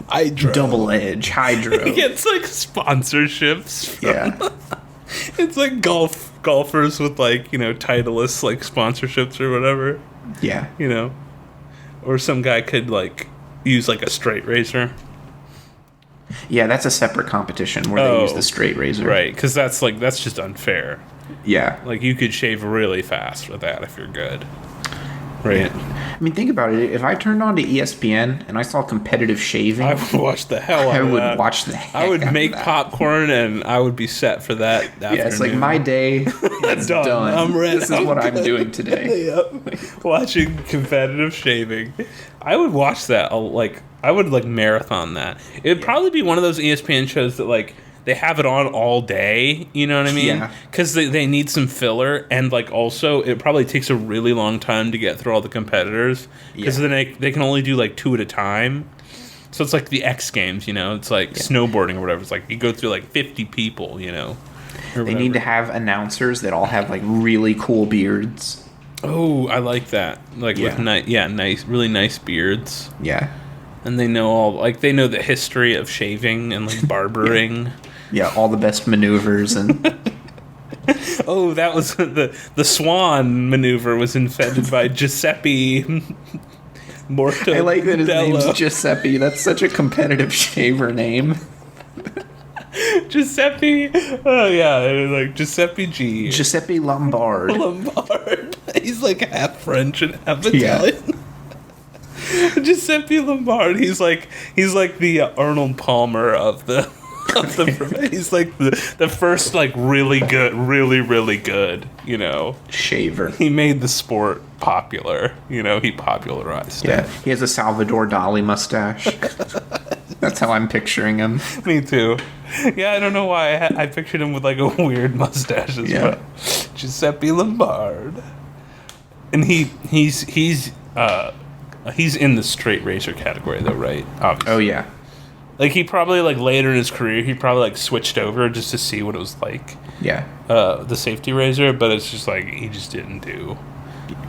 Hydro. Double Edge Hydro. He gets like sponsorships. Yeah. It's like golfers with like, Titleist like sponsorships or whatever. Yeah. Or some guy could like use like a straight razor. Yeah, that's a separate competition where they use the straight razor. Right, because that's just unfair. Yeah. Like you could shave really fast with that if you're good. Right. I mean, think about it. If I turned on to ESPN and I saw competitive shaving, I would watch the hell out of that. I would watch the heck I would out make of that. popcorn and I would be set for that afternoon. Yeah, it's like my day is done. I'm ready. This is what I'm doing today. Yep. Watching competitive shaving. I would watch that. I would like marathon that. It'd probably be one of those ESPN shows that like they have it on all day, you know what I mean? Yeah. Because they need some filler, and like also it probably takes a really long time to get through all the competitors because then they can only do like 2 at a time. So it's like the X Games, It's like snowboarding or whatever. It's like you go through like 50 people, They need to have announcers that all have like really cool beards. Oh, I like that. Like with nice, really nice beards. Yeah. And they know they know the history of shaving and like barbering. Yeah, all the best maneuvers and oh, that was the swan maneuver was invented by Giuseppe Mortadella. I like that his name's Giuseppe. That's such a competitive shaver name. Giuseppe. Oh yeah, like Giuseppe G. Giuseppe Lombard. He's like half French and half Italian. Giuseppe Lombard. He's like the Arnold Palmer of the. He's like the first like really good, shaver. He made the sport popular. He popularized it. Yeah, he has a Salvador Dali mustache. That's how I'm picturing him. Me too. Yeah, I don't know why I pictured him with like a weird mustache as well. Giuseppe Lombard, and he's in the straight razor category though, right? Obviously. Oh yeah. Like he probably like later in his career he probably like switched over just to see what it was like. Yeah. The safety razor, but it's just like he just didn't do.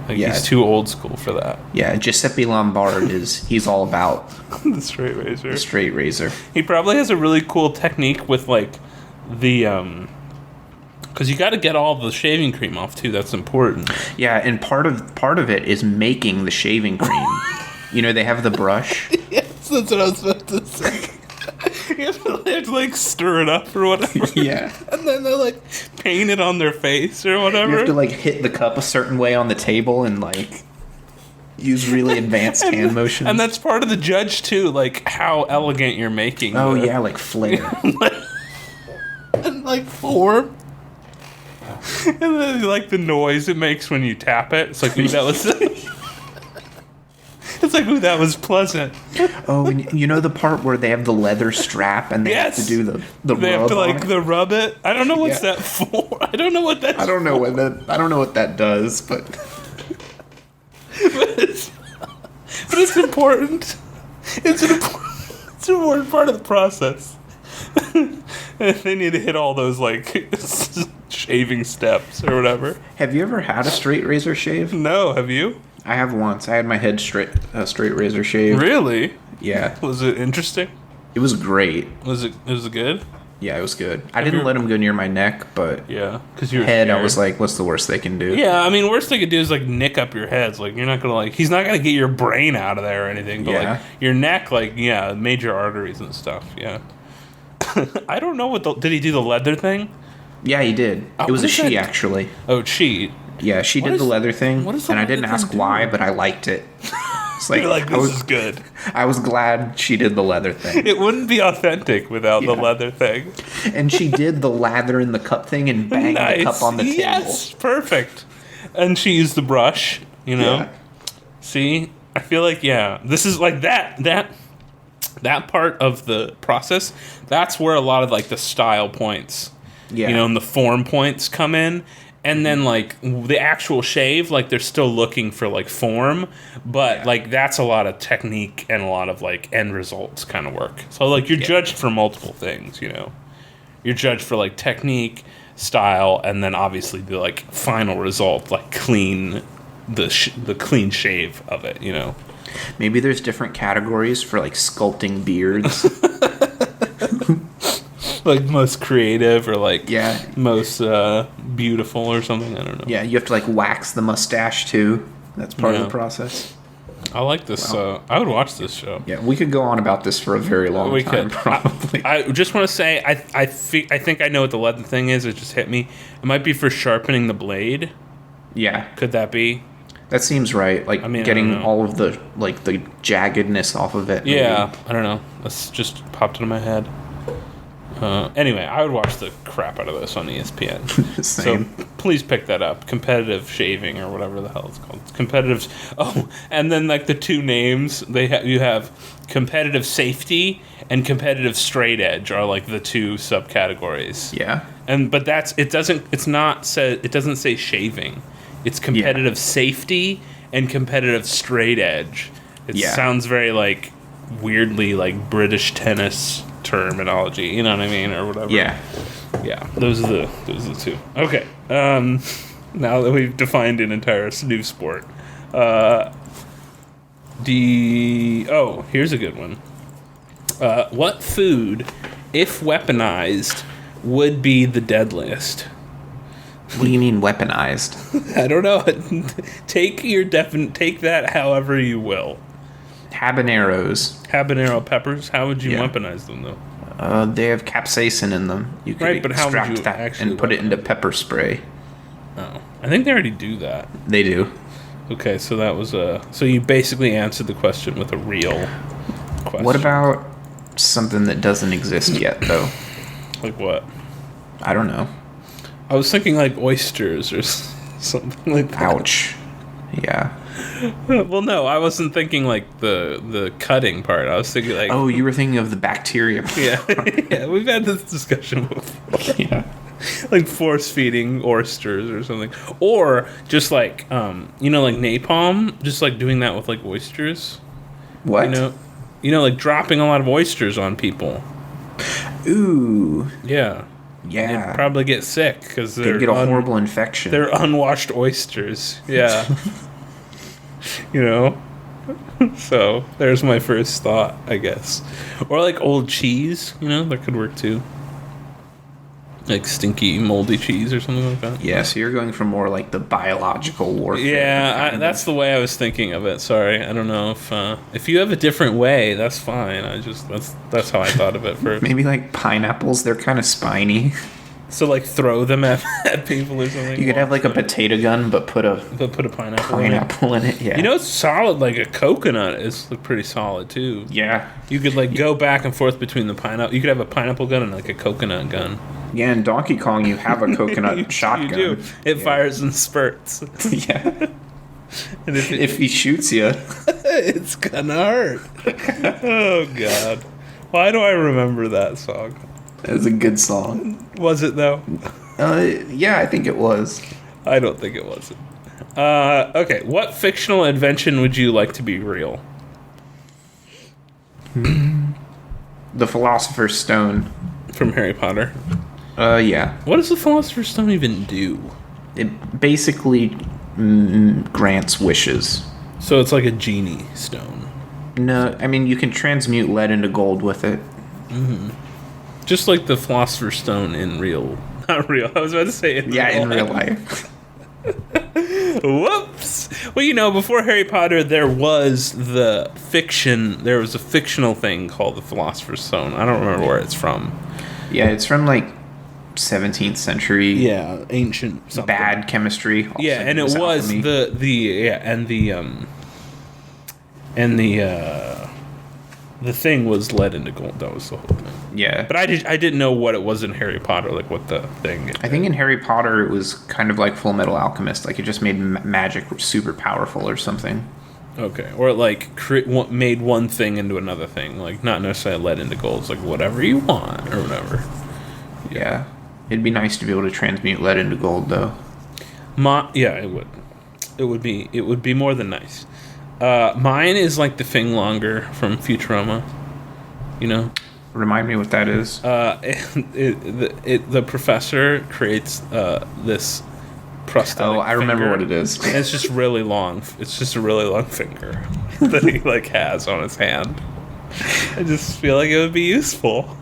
Like he's too old school for that. Yeah, Giuseppe Lombard he's all about the straight razor. The straight razor. He probably has a really cool technique with like the because you got to get all the shaving cream off too. That's important. Yeah, and part of it is making the shaving cream. They have the brush. Yes, that's what I was about to say. You have to like stir it up or whatever. Yeah. And then they like paint it on their face or whatever. You have to like hit the cup a certain way on the table and like use really advanced hand motions. And that's part of the judge too, like how elegant you're making. Oh yeah, like flair. And like form. And then like the noise it makes when you tap it. It's like, ooh, that was it's like, ooh, that was pleasant. Oh, and you know the part where they have the leather strap and they have to do the they rub have to like on it? the rub it. I don't know what's that for. I don't know what that. I don't know what that does, but it's important. It's an important part of the process. They need to hit all those like shaving steps or whatever. Have you ever had a straight razor shave? No, have you? I have once. I had my head straight razor shave. Really? Yeah. Was it interesting? It was great. Was it good? Yeah, it was good. I didn't let him go near my neck, but yeah, because your head, I was like, what's the worst they can do? Yeah, I mean, worst they could do is like nick up your heads. Like you're not gonna he's not gonna get your brain out of there or anything. But like your neck, like major arteries and stuff. Yeah. I don't know did he do the leather thing? Yeah, he did. It was a she actually. Oh, she. Yeah, she did the leather thing, and I didn't ask why, but I liked it. It's like, this is good. I was glad she did the leather thing. It wouldn't be authentic without the leather thing. And she did the lather in the cup thing and banged the cup on the table. Yes, perfect. And she used the brush, Yeah. See? I feel like, this is like that part of the process, that's where a lot of like the style points, and the form points come in. And then, like, the actual shave, like, they're still looking for, like, form. But, like, that's a lot of technique and a lot of, like, end results kind of work. So, like, you're judged for multiple things, You're judged for, like, technique, style, and then, obviously, the, like, final result, like, clean, the clean shave of it, Maybe there's different categories for, like, sculpting beards. Like most creative or like most beautiful or something. I don't know. Yeah, you have to like wax the mustache too. That's part of the process. I like this. I would watch this show. Yeah, we could go on about this for a very long time. Probably. I just want to say I think I know what the leather thing is. It just hit me. It might be for sharpening the blade. Yeah, could that be? That seems right. Like getting all of the like the jaggedness off of it. Yeah, maybe. I don't know. That's just popped into my head. Anyway, I would watch the crap out of this on ESPN. Same. So please pick that up. Competitive shaving or whatever the hell it's called. Competitive. Oh, and then like the two names you have competitive safety and competitive straight edge are like the two subcategories. Yeah. But it doesn't say shaving. It's competitive safety and competitive straight edge. It sounds very like weirdly like British tennis terminology, you know what I mean, or whatever. Yeah. Those are the two. Okay. Now that we've defined an entire new sport, here's a good one. What food, if weaponized, would be the deadliest? What do you mean weaponized? I don't know. Take that however you will. Habanero peppers. How would you weaponize them, though? They have capsaicin in them. You could extract that and put it into pepper spray. Oh, I think they already do that. They do. Okay, so that was so you basically answered the question with a real question. What about something that doesn't exist yet, though? Like what? I don't know. I was thinking like oysters or something like that. Ouch. Yeah. Well, no, I wasn't thinking like the cutting part. I was thinking like... Oh, you were thinking of the bacteria. Yeah, we've had this discussion before. Yeah. Like force-feeding oysters or something. Or just like, like napalm, just like doing that with like oysters. What? Like dropping a lot of oysters on people. Ooh. Yeah. Yeah. They'd probably get sick because they're... get a horrible infection. They're unwashed oysters. Yeah. So there's my first thought, I guess. Or like old cheese, that could work too. Like stinky, moldy cheese or something like that. Yeah, so you're going for more like the biological warfare. Yeah, that's the way I was thinking of it. Sorry, I don't know if you have a different way, that's fine. That's how I thought of it first. Maybe like pineapples, they're kind of spiny. So like throw them at people or something. You could have like a potato gun, but put a pineapple in it. Yeah. It's solid. Like a coconut is pretty solid too. Yeah. You could like go back and forth between the pineapple. You could have a pineapple gun and like a coconut gun. Yeah, in Donkey Kong, you have a coconut shotgun. You do. It fires in spurts. Yeah. And if he shoots you, it's gonna hurt. Oh God! Why do I remember that song? It was a good song. Was it though? Yeah, I think it was. I don't think it wasn't. Okay, what fictional invention would you like to be real? The Philosopher's Stone. From Harry Potter? Yeah. What does the Philosopher's Stone even do? It basically grants wishes. So it's like a genie stone? No, I mean, you can transmute lead into gold with it. Mm-hmm. Just like the Philosopher's Stone in real... Not real. I was about to say in real life. Whoops. Well, before Harry Potter, there was a fictional thing called the Philosopher's Stone. I don't remember where it's from. Yeah, it's from, 17th century. Yeah, ancient something. Bad chemistry. Yeah, and it was the thing was lead into gold. That was the whole thing. Yeah. But I didn't know what it was in Harry Potter, what the thing. I think in Harry Potter it was kind of like Full Metal Alchemist, it just made magic super powerful or something. Okay, or it made one thing into another thing, not necessarily lead into gold. It's whatever you want or whatever. Yeah. It'd be nice to be able to transmute lead into gold, though. Yeah, it would. It would be more than nice. Mine is the Finglonger from Futurama. Remind me what that is. The professor creates this prosthetic. Oh, I remember finger, what it is. And it's just really long. It's just a really long finger that he has on his hand. I just feel like it would be useful.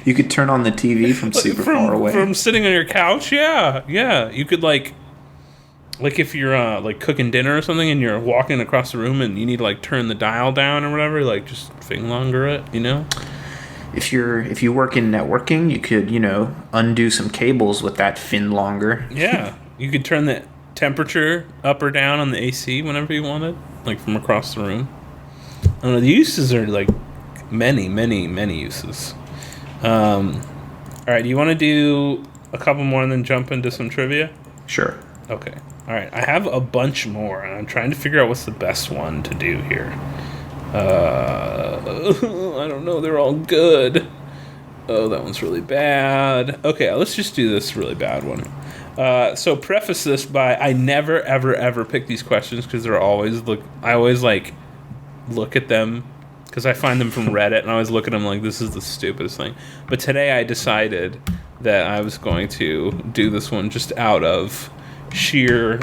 You could turn on the TV from super far away. From sitting on your couch, yeah. You could if you're cooking dinner or something and you're walking across the room and you need to turn the dial down or whatever, just Finglonger it, If you work in networking, you could, undo some cables with that Finglonger. Yeah. You could turn the temperature up or down on the AC whenever you wanted, from across the room. I don't know, the uses are many, many, many uses. All right, do you want to do a couple more and then jump into some trivia? Sure. Okay. All right, I have a bunch more, and I'm trying to figure out what's the best one to do here. I don't know, they're all good. Oh, that one's really bad. Okay, let's just do this really bad one. So preface this by, I never, ever, ever pick these questions because I always look at them because I find them from Reddit, and I always look at them this is the stupidest thing. But today I decided that I was going to do this one just out of sheer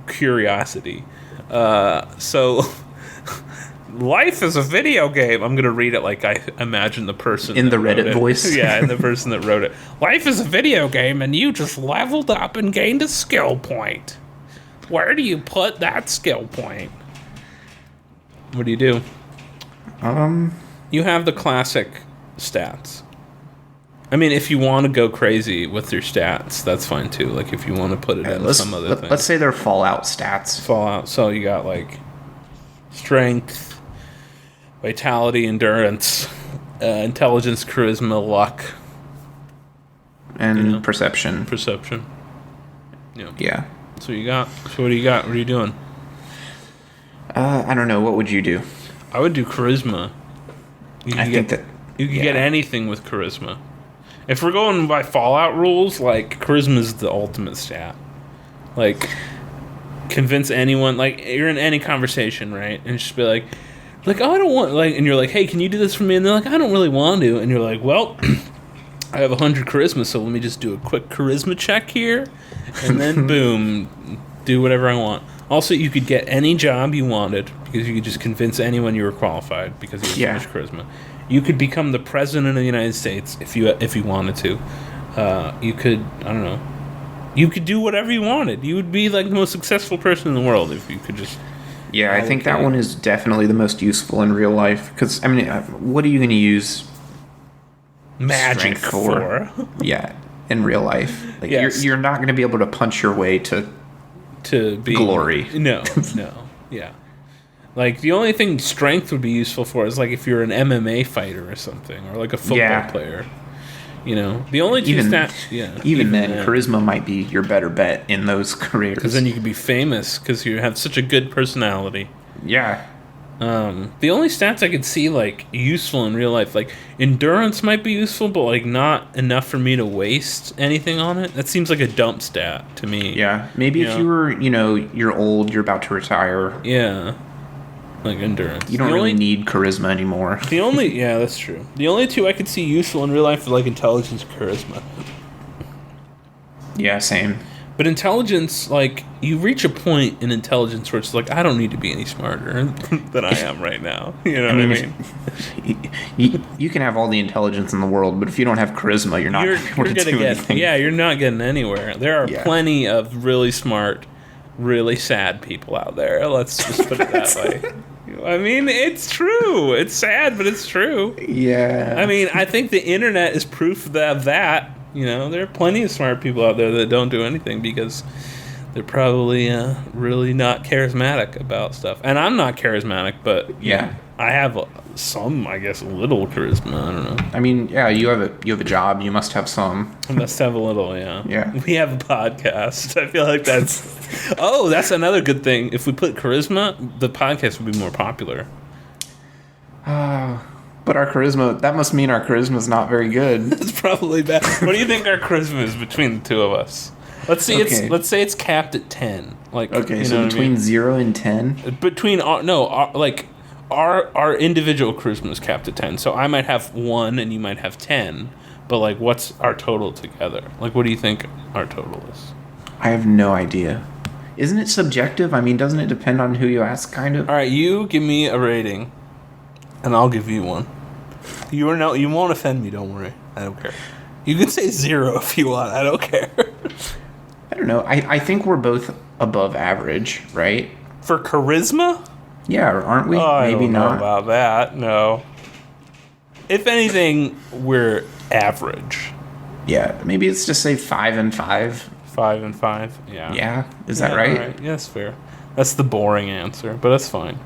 curiosity. So, life is a video game. I'm going to read it like I imagine the person in the Reddit voice. Yeah, and the person that wrote it. Life is a video game, and you just leveled up and gained a skill point. Where do you put that skill point? What do you do? You have the classic stats. I mean, if you want to go crazy with your stats, that's fine too. If you want to put it in some other thing. Let's say they're Fallout stats. Fallout. So you got strength, vitality, endurance, intelligence, charisma, luck, and perception. Perception. Yeah. Yeah. So you got. So what do you got? What are you doing? I don't know. What would you do? I would do charisma. You could get anything with charisma. If we're going by Fallout rules, charisma is the ultimate stat. Convince anyone, you're in any conversation, right? And just be oh, I don't want, and you're hey, can you do this for me? And they're I don't really want to. And you're well, I have 100 charisma, so let me just do a quick charisma check here. And then, boom, do whatever I want. Also, you could get any job you wanted because you could just convince anyone you were qualified because you had so much charisma. You could become the president of the United States if you wanted to. You could, I don't know. You could do whatever you wanted. You would be the most successful person in the world if you could just. Yeah, I think that one is definitely the most useful in real life because what are you going to use magic for? Yeah, in real life, you're not going to be able to punch your way to be glory. No, yeah. The only thing strength would be useful for is if you're an MMA fighter or something, or a football player. The only two stats. Yeah. Even then, charisma might be your better bet in those careers. Because then you could be famous because you have such a good personality. Yeah. The only stats I could see useful in real life, endurance might be useful, but not enough for me to waste anything on it. That seems like a dump stat to me. Yeah. Maybe if you were, you're old, you're about to retire. Yeah. Endurance. You don't really need charisma anymore. Yeah, that's true. The only two I could see useful in real life are intelligence and charisma. Yeah, same. But intelligence, you reach a point in intelligence where it's I don't need to be any smarter than I am right now. You know what I mean? You can have all the intelligence in the world, but if you don't have charisma, you're not going to do anything. Yeah, you're not getting anywhere. There are plenty of really smart, really sad people out there. Let's just put it that way. I mean, it's true. It's sad, but it's true. Yeah. I mean, I think the internet is proof of that. You know, there are plenty of smart people out there that don't do anything because they're probably really not charismatic about stuff. And I'm not charismatic, but I have some, I guess, a little charisma. I don't know. I mean, yeah, you have a job. You must have some. I must have a little, yeah. Yeah. We have a podcast. I feel like that's another good thing. If we put charisma, the podcast would be more popular. But our charisma, that must mean our charisma is not very good. It's probably bad. What do you think our charisma is between the two of us? Let's see. Okay. Let's say it's capped at 10. Like, okay, so between 0 and 10. Between our individual charisma is capped at 10. So I might have 1 and you might have 10. But like, what's our total together? Like, what do you think our total is? I have no idea. Isn't it subjective? I mean, doesn't it depend on who you ask? Kind of. All right, you give me a rating, and I'll give you one. You won't offend me. Don't worry. I don't care. You can say 0 if you want. I don't care. I don't know. I think we're both above average, right? For charisma? Yeah, aren't we? Oh, Maybe I don't not. know about that. No. If anything, we're average. Yeah, maybe it's just say 5 and 5. 5 and 5. Yeah. Yeah, is that right? Right. Yeah, that's fair. That's the boring answer, but that's fine.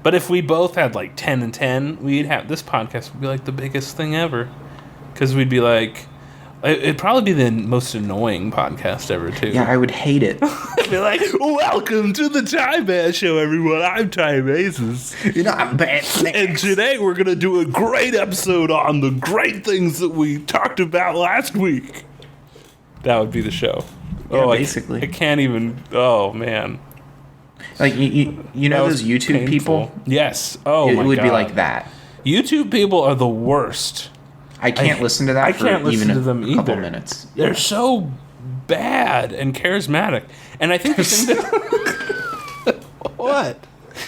But if we both had like 10 and 10, this podcast would be like the biggest thing ever. Because we'd be like, it'd probably be the most annoying podcast ever, too. Yeah, I would hate it. It'd be like, welcome to the TIMEBAT show, everyone. I'm Time Aces. I'm batsnacks. And today we're going to do a great episode on the great things that we talked about last week. That would be the show. Yeah, basically. I can't even, oh, man. Like, you know those YouTube people? Yes. Oh, my God. It would be like that. YouTube people are the worst. I can't listen to that for even a couple minutes. They're so bad and charismatic. And I think the thing that... What?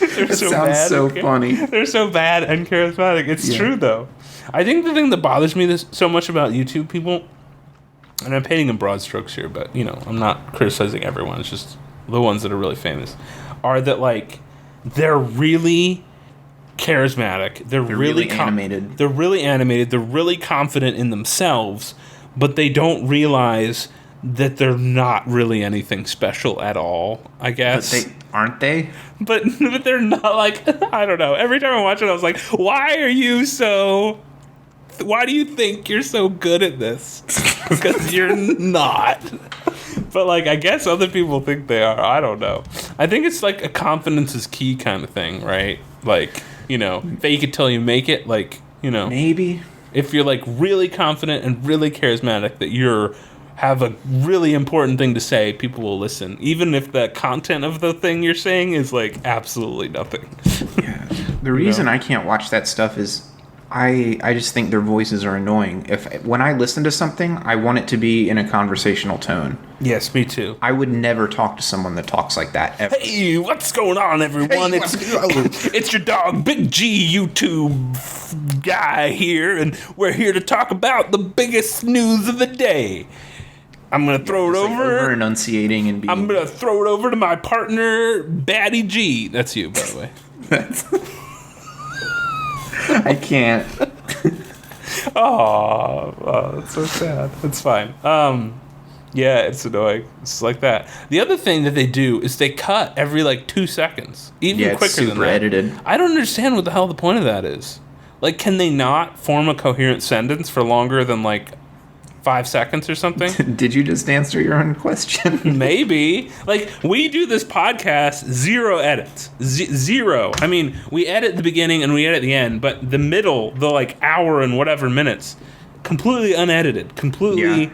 It sounds so funny. They're so bad and charismatic. It's true, though. I think the thing that bothers me so much about YouTube people, and I'm painting in broad strokes here, but, I'm not criticizing everyone. It's just the ones that are really famous, are that, like, they're really charismatic. They're really animated. They're really animated. They're really confident in themselves, but they don't realize that they're not really anything special at all, I guess. But aren't they? But they're not, like, I don't know. Every time I watch it, I was like, why do you think you're so good at this? Because you're not. But, like, I guess other people think they are. I don't know. I think it's, like, a confidence is key kind of thing, right? Like, fake it till you make it. Like, Maybe. If you're, like, really confident and really charismatic that you have a really important thing to say, people will listen. Even if the content of the thing you're saying is, like, absolutely nothing. Yeah. The reason I can't watch that stuff is I just think their voices are annoying. When I listen to something, I want it to be in a conversational tone. Yes, me too. I would never talk to someone that talks like that ever. Hey, what's going on, everyone? Hey, it's your dog, Big G YouTube guy here, and we're here to talk about the biggest news of the day. I'm gonna throw it over. Over enunciating and being. I'm gonna throw it over to my partner, Batty G. That's you, by the way. I can't. Oh, that's so sad. It's fine. Yeah, it's annoying. It's like that. The other thing that they do is they cut every, like, 2 seconds. Even quicker than that. Super edited. I don't understand what the hell the point of that is. Like, can they not form a coherent sentence for longer than, like, 5 seconds or something? Did you just answer your own question? Maybe. Like, we do this podcast, 0 edits. 0. I mean, we edit the beginning and we edit the end, but the middle, the, like, hour and whatever minutes, completely unedited. Completely,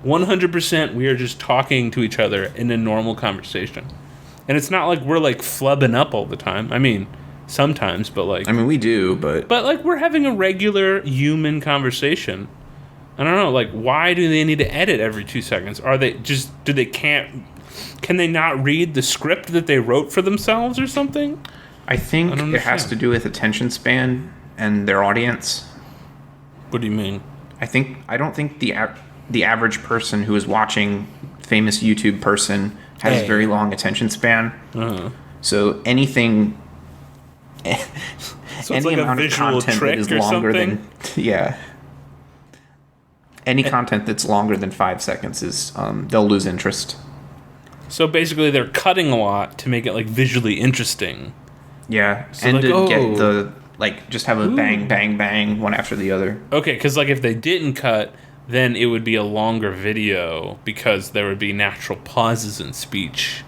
100% we are just talking to each other in a normal conversation. And it's not like we're, like, flubbing up all the time. I mean, sometimes, but, like... I mean, we do, but... But, like, we're having a regular human conversation. I don't know, like, why do they need to edit every 2 seconds? Are they just, can they not read the script that they wrote for themselves or something? I think it has to do with attention span. and their audience. What do you mean? I don't think the average person who is watching famous YouTube person has very long attention span. So anything, So any like amount of content that is longer than any content that's longer than 5 seconds is they'll lose interest. So basically, they're cutting a lot to make it like visually interesting. Yeah, So and like, to get the just have a bang, bang, bang one after the other. Okay, because like if they didn't cut, then it would be a longer video because there would be natural pauses in speech,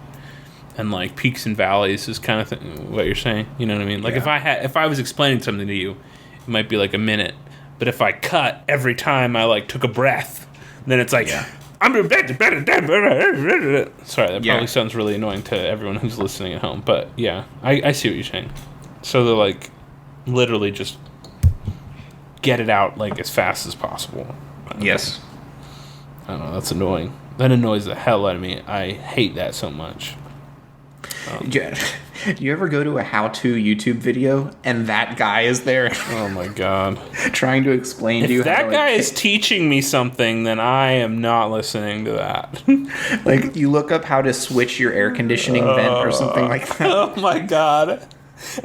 and like peaks and valleys is kind of what you're saying. You know what I mean? Like if I was explaining something to you, it might be like a minute, but if I cut every time I like took a breath, then it's like. I'm sorry, that probably sounds really annoying to everyone who's listening at home, but yeah, I see what you're saying. So they're like literally just get it out like as fast as possible. Yes. I don't know, that's annoying. That annoys the hell out of me. I hate that so much. Do you ever go to a how-to YouTube video and that guy is there? Oh my god. Trying to explain to you if how that guy is teaching me something, then I am not listening to that. Like you look up how to switch your air conditioning vent or something like that. Oh my god.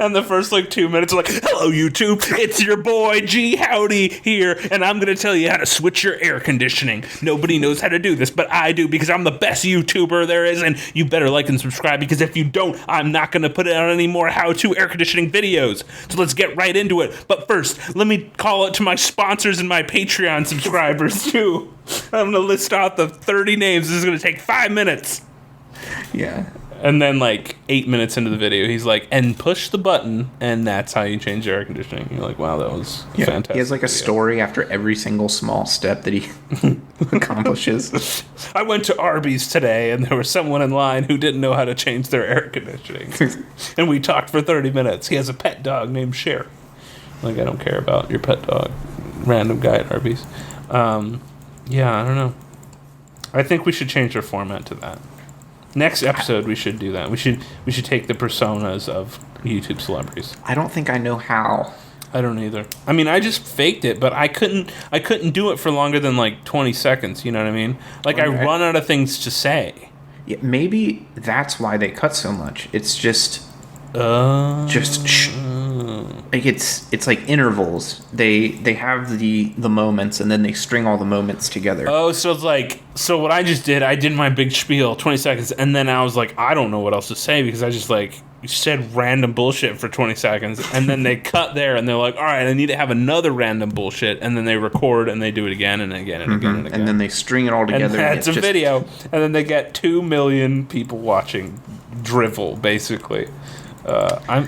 And the first like 2 minutes are like, hello YouTube, it's your boy G Howdy here, and I'm gonna tell you how to switch your air conditioning. Nobody knows how to do this, but I do because I'm the best YouTuber there is, and you better like and subscribe because if you don't, I'm not gonna put out any more how-to air conditioning videos. So let's get right into it. But first, let me call it to my sponsors and my Patreon subscribers too. I'm gonna list out the 30 names. This is gonna take 5 minutes. Yeah. And then, like, 8 minutes into the video, he's like, and push the button, and that's how you change your air conditioning. You're like, wow, that was fantastic. He has, like, a story after every single small step that he accomplishes. I went to Arby's today, and there was someone in line who didn't know how to change their air conditioning. And we talked for 30 minutes. He has a pet dog named Cher. Like, I don't care about your pet dog. Random guy at Arby's. Yeah, I don't know. I think we should change our format to that. Next episode, we should do that. We should take the personas of YouTube celebrities. I don't think I know how. I don't either. I mean, I just faked it, but I couldn't do it for longer than like 20 seconds. You know what I mean? Like I run out of things to say. Yeah, maybe that's why they cut so much. It's just like it's like intervals. They have the moments and then they string all the moments together. Oh, so it's like what I just did. I did my big spiel, 20 seconds, and then I was like, I don't know what else to say because I just like said random bullshit for 20 seconds, and then they cut there and they're like, all right, I need to have another random bullshit, and then they record and they do it again and again and again and again, and then they string it all together. And that's a video, and then they get 2 million people watching drivel, basically.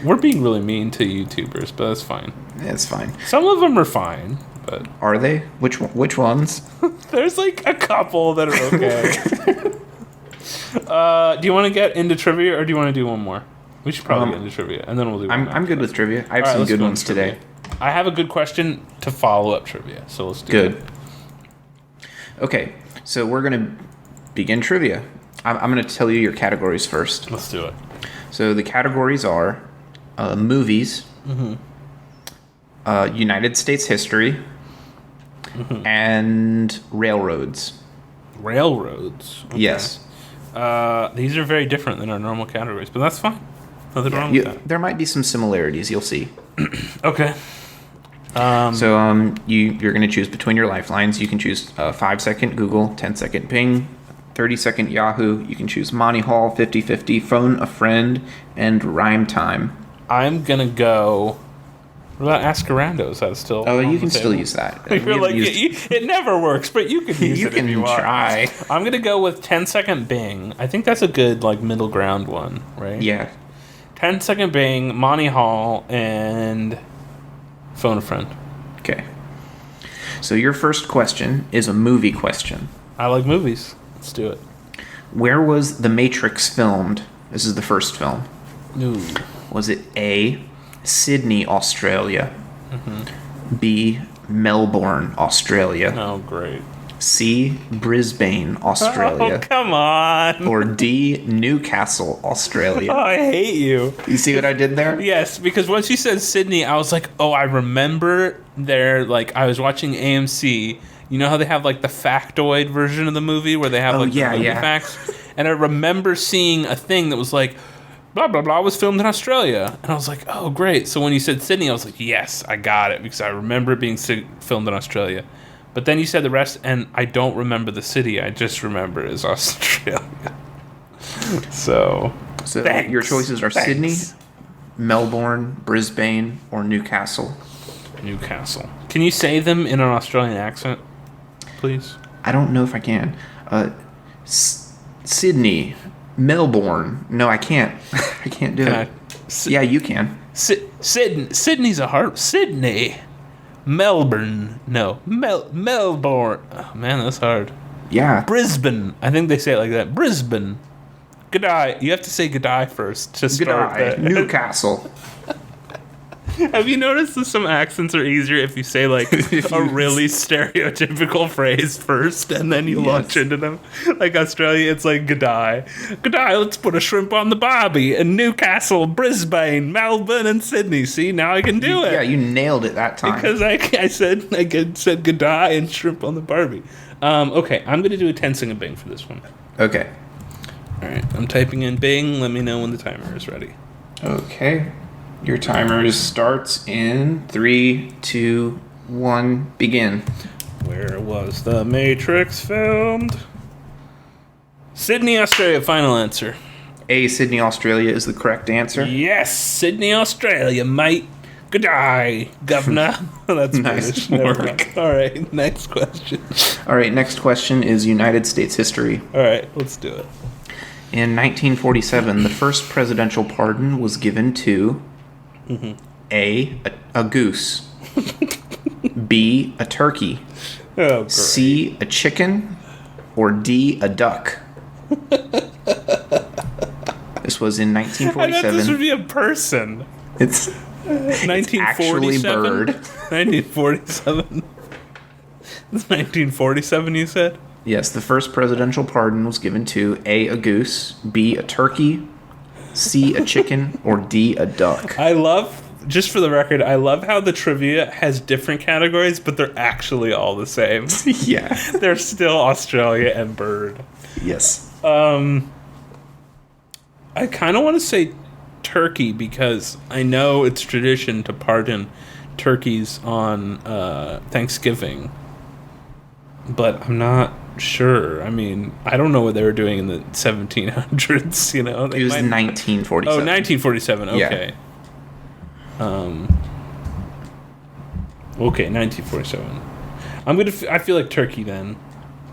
We're being really mean to YouTubers, but that's fine. It's fine. Some of them are fine, but are they? Which ones? There's like a couple that are okay. Do you want to get into trivia, or do you want to do one more? We should probably get into trivia, and then we'll do. I'm good with trivia. I have some good ones today. I have a good question to follow up trivia, so let's do it. Good. Okay, so we're gonna begin trivia. I'm gonna tell you your categories first. Let's do it. So the categories are movies, United States history, and railroads. Railroads? Okay. Yes. These are very different than our normal categories, but that's fine. Nothing wrong with that. There might be some similarities, you'll see. Okay. You're going to choose between your lifelines. You can choose 5-second Google, 10-second Bing, 30-second Yahoo. You can choose Monty Hall, 50/50, Phone a Friend, and Rhyme Time. I'm going to go... What about Ascarando? Is that still... Oh, you can still use that. You're like, it never works, but you can use it if you want. Try. I'm going to go with 10-second Bing. I think that's a good like middle ground one, right? Yeah. 10-second Bing, Monty Hall, and Phone a Friend. Okay. So your first question is a movie question. I like movies. Let's do it. Where was The Matrix filmed? This is the first film. Ooh. Was it A, Sydney, Australia, B, Melbourne, Australia, Oh, great. C, Brisbane, Australia. Oh, come on. Or D, Newcastle, Australia. Oh, I hate you. You see what I did there? Yes, because once you said Sydney, I was like, oh, I remember there, like, I was watching AMC. You know how they have, like, the factoid version of the movie where they have, the movie facts? And I remember seeing a thing that was like, blah, blah, blah, was filmed in Australia. And I was like, oh, great. So when you said Sydney, I was like, yes, I got it, because I remember it being filmed in Australia. But then you said the rest, and I don't remember the city. I just remember it as Australia. So thanks, your choices are Sydney, Melbourne, Brisbane, or Newcastle. Newcastle. Can you say them in an Australian accent, please? I don't know if I can. Sydney, Melbourne. No, I can't. I can't do it. Yeah, you can. Sydney's a hard... Sydney. Melbourne. No. Melbourne. Oh, man, that's hard. Yeah. Brisbane. I think they say it like that. Brisbane. G'day. You have to say g'day first to start. G'day. Newcastle. Have you noticed that some accents are easier if you say, like, a really stereotypical phrase first and then you launch into them? Like Australia, it's like, g'day. G'day, let's put a shrimp on the barbie. In Newcastle, Brisbane, Melbourne, and Sydney. See, now I can do it. Yeah, you nailed it that time. Because I said g'day and shrimp on the barbie. Okay, I'm going to do a 10-second Bing for this one. Okay. All right, I'm typing in Bing. Let me know when the timer is ready. Okay. Your timer starts in 3, 2, 1, begin. Where was the Matrix filmed? Sydney, Australia, final answer. A, Sydney, Australia is the correct answer. Yes, Sydney, Australia, mate. Good day, governor. That's nice British. work. All right, next question. All right, next question is United States history. All right, let's do it. In 1947, the first presidential pardon was given to... A goose. B, a turkey. Oh, great. C, a chicken. Or D, a duck. This was in 1947. I thought this would be a person. It's 1947? actually bird. 1947? It's 1947, you said? Yes, the first presidential pardon was given to A, a goose. B, a turkey. C, a chicken, or D, a duck. I love, just for the record, I love how the trivia has different categories, but they're actually all the same. Yeah. They're still Australia and bird. Yes. I kind of want to say turkey because I know it's tradition to pardon turkeys on Thanksgiving. But I'm not sure. I mean, I don't know what they were doing in the 1700s, you know? It was 1947. Oh, 1947, okay. Yeah. Okay, 1947. I feel like turkey then.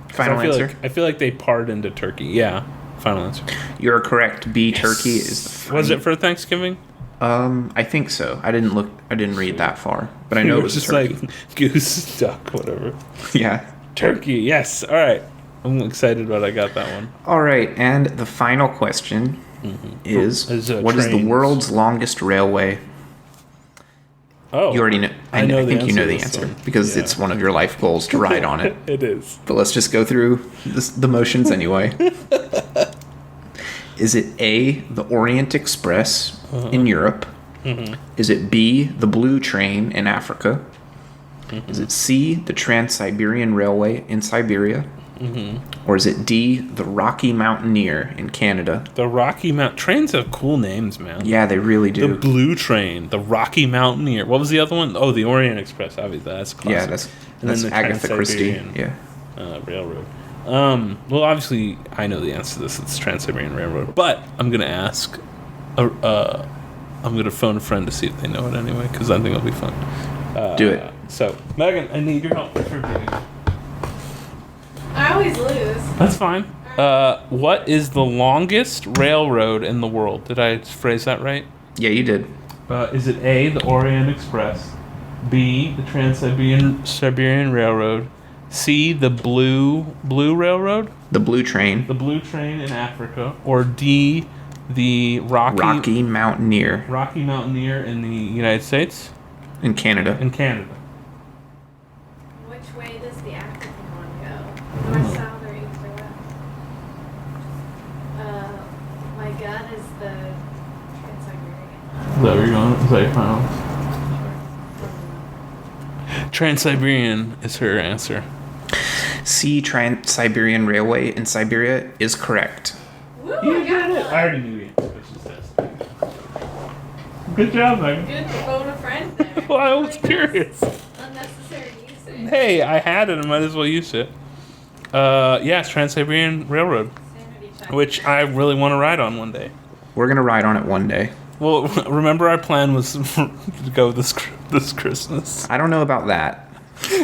Final answer? I feel like they pardoned a turkey. Yeah, final answer. You're correct. B, turkey is the final. Was it for Thanksgiving? I think so. I didn't read that far, but I know it was just turkey. like goose, duck, whatever. Yeah. Turkey, yes. All right. I'm excited about I got that one. All right, and the final question is what is the world's longest railway? Oh. You already know. I think you know the answer because it's one of your life goals to ride on it. It is. But let's just go through the motions anyway. Is it A, the Orient Express in Europe? Is it B, the Blue Train in Africa? Is it C, the Trans-Siberian Railway in Siberia? Or is it D, the Rocky Mountaineer in Canada? The Rocky Mountain trains have cool names, man. Yeah, they really do. The Blue Train, the Rocky Mountaineer. What was the other one? Oh, the Orient Express. Obviously, that's classic. Yeah, that's the Agatha Christie. Yeah. Railroad. Well, obviously, I know the answer to this. It's Trans-Siberian Railroad. But I'm gonna ask. I'm gonna phone a friend to see if they know it anyway, because I think it'll be fun. Do it. So, Megan, I need your help for trivia. I always lose. That's fine. What is the longest railroad in the world? Did I phrase that right? Yeah, you did. Is it A, the Orient Express, B, the Trans-Siberian Railroad, C, the Blue Railroad? The Blue Train. The Blue Train in Africa, or D, the Rocky Mountaineer. Rocky Mountaineer in the United States? In Canada. In Canada. Which way does the African one go? that where you're going? Is that your final? Trans-Siberian is her answer. C, Trans-Siberian Railway in Siberia is correct. Woo, You I got did it. one. I already knew the answer. She says. Good job, Megan. Good to phone a friend there. Well, I was curious. Unnecessary usage. Hey, I had it. I might as well use it. Yes, Trans-Siberian Railroad, Sanity check. which I really want to ride on one day. We're gonna ride on it one day. Well, remember our plan was to go this Christmas. I don't know about that.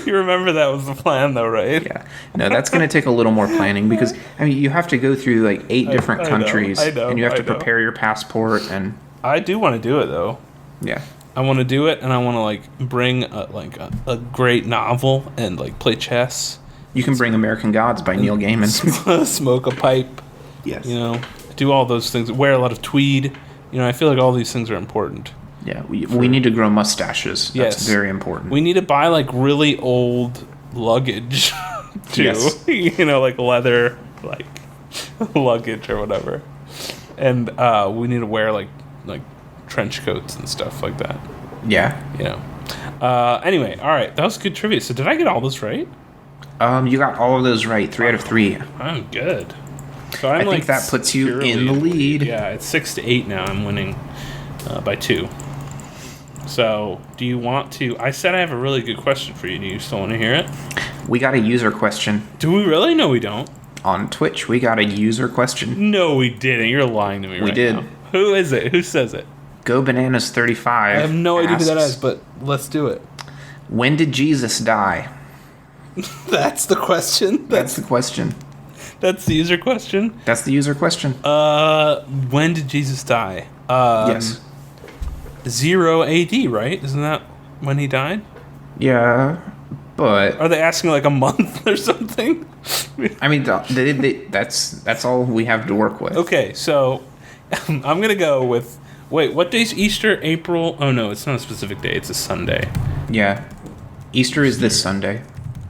You remember that was the plan, though, right? Yeah. No, that's gonna take a little more planning because I mean you have to go through like 8 different I know, countries I know, and you have to I know. prepare your passport and I do want to do it, though. yeah. I want to do it, and I want to like bring a great novel and like play chess, You can bring American Gods by Neil Gaiman. smoke a pipe, Yes. you know, do all those things. Wear a lot of tweed. You know, I feel like all these things are important. Yeah, we need to grow mustaches. That's Yes. very important. We need to buy like really old luggage too. Yes. You know, like leather, like luggage or whatever. And we need to wear like trench coats and stuff like that. Yeah. You know. Anyway, all right, that was good trivia. So did I get all this right? You got all of those right. 3 out of 3. I'm good. So I'm I think that puts you in the lead. Yeah, it's 6-8 now. I'm winning by 2. So, do you want to? I said I have a really good question for you. Do you still want to hear it? We got a user question Do we really? No, we don't. on Twitch. We got a user question. No, we didn't. You're lying to me. We did. Now. Who is it? Who says it? Go Bananas 35. I have no idea who that asks, is, but let's do it. When did Jesus die? That's the question. That's the question. That's the user question. That's the user question. When did Jesus die? Yes. 0 AD, right? Isn't that when he died? Yeah, but Are they asking like a month or something? I mean that's all we have to work with. Okay, so I'm gonna go with. Wait, what day's Easter? April? Oh no, it's not a specific day. It's a Sunday. Yeah. Easter is this Sunday,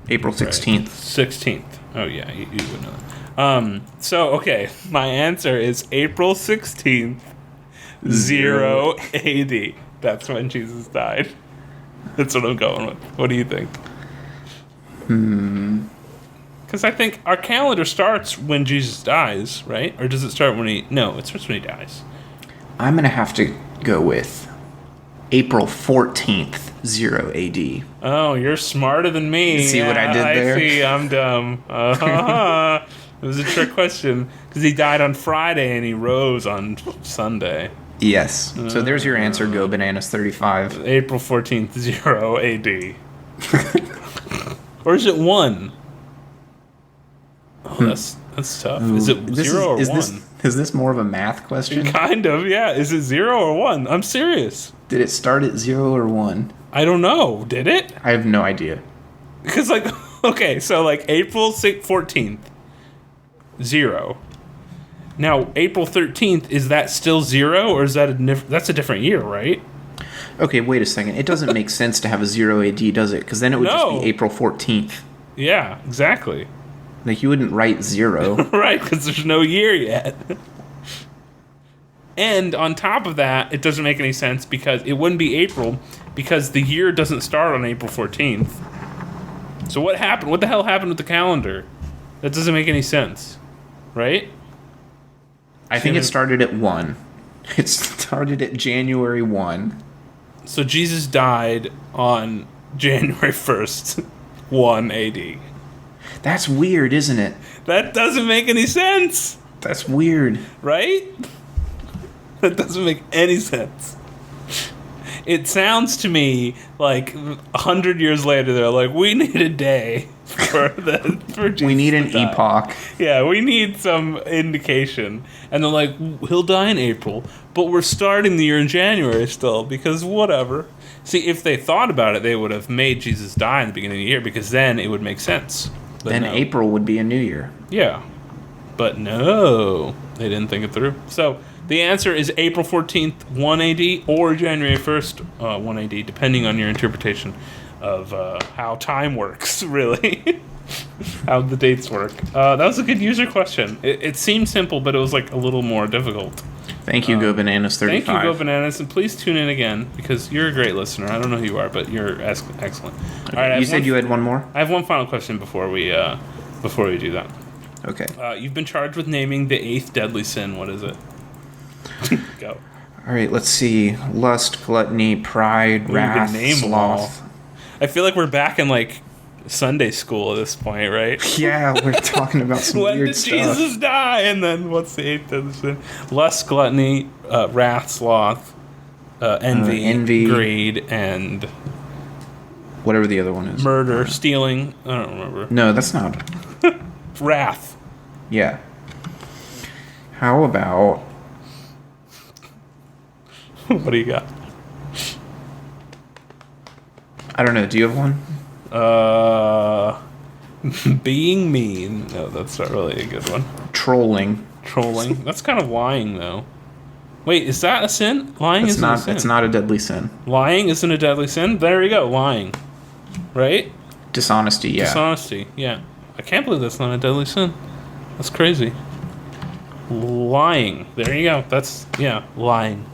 April 16th. 16th. Oh yeah, you would know that. So okay, my answer is April 16th, 0 AD. That's when Jesus died. That's what I'm going with. What do you think? Because I think our calendar starts when Jesus dies, right? Or does it start when he... No, it starts when he dies. I'm going to have to go with April 14th, 0 AD. Oh, you're smarter than me. See what I did there? I see, I'm dumb. It was a trick question. Because he died on Friday and he rose on Sunday. Yes. So there's your answer, Go Bananas 35. April 14th, 0 AD. Or is it 1? Oh, that's tough. Is it 0 or 1? Is this more of a math question? Kind of, yeah. Is it 0 or 1? I'm serious. Did it start at 0 or 1? I don't know. Did it? I have no idea. Because, like, okay, so, like, April 14th, 0. Now, April 13th, is that still 0, or is that that's a different year, right? Okay, wait a second. It doesn't make sense to have a 0 AD, does it? Because then it would just No. be April 14th. Yeah, exactly. Like, you wouldn't write 0. Right, because there's no year yet. And on top of that, it doesn't make any sense because it wouldn't be April because the year doesn't start on April 14th. So what happened? What the hell happened with the calendar? That doesn't make any sense, right? I think it started at 1. It started at January 1. So Jesus died on January 1st, 1 AD. That's weird, isn't it? That doesn't make any sense, That's weird. right? That doesn't make any sense. It sounds to me like 100 years later, they're like, we need a day for Jesus We need an to die. epoch. Yeah, we need some indication. And they're like, he'll die in April, but we're starting the year in January still, because whatever. See, if they thought about it, they would have made Jesus die in the beginning of the year, because then it would make sense. But Then no. April would be a new year. Yeah. But no, they didn't think it through. So the answer is April 14th, 1 AD, or January 1st, 1 AD, depending on your interpretation of how time works, really. How the dates work. That was a good user question. It seemed simple, but it was like a little more difficult. Thank you, Go Bananas 35. Thank you, Go Bananas, and please tune in again because you're a great listener. I don't know who you are, but you're excellent. Okay. All right, you said you had one more? I have one final question before we do that. Okay. You've been charged with naming the 8th deadly sin. What is it? Go. All right, let's see. Lust, gluttony, pride, wrath, sloth. I feel like we're back in like Sunday school at this point, right? Yeah, we're talking about some When weird did stuff. Jesus die? And then what's the 8th deadly sin? Lust, gluttony, wrath, sloth, envy, greed, and whatever the other one is. murder, stealing. I don't remember. No, that's not. Wrath. Yeah. How about... What do you got? I don't know. Do you have one? Being mean. No, that's not really a good one. Trolling. Trolling. That's kind of lying, though. Wait, is that a sin? Lying isn't a sin. It's not a deadly sin. Lying isn't a deadly sin? There you go. Lying. Right? Dishonesty, yeah. Dishonesty, yeah. I can't believe that's not a deadly sin. That's crazy. Lying. There you go. That's, yeah, lying.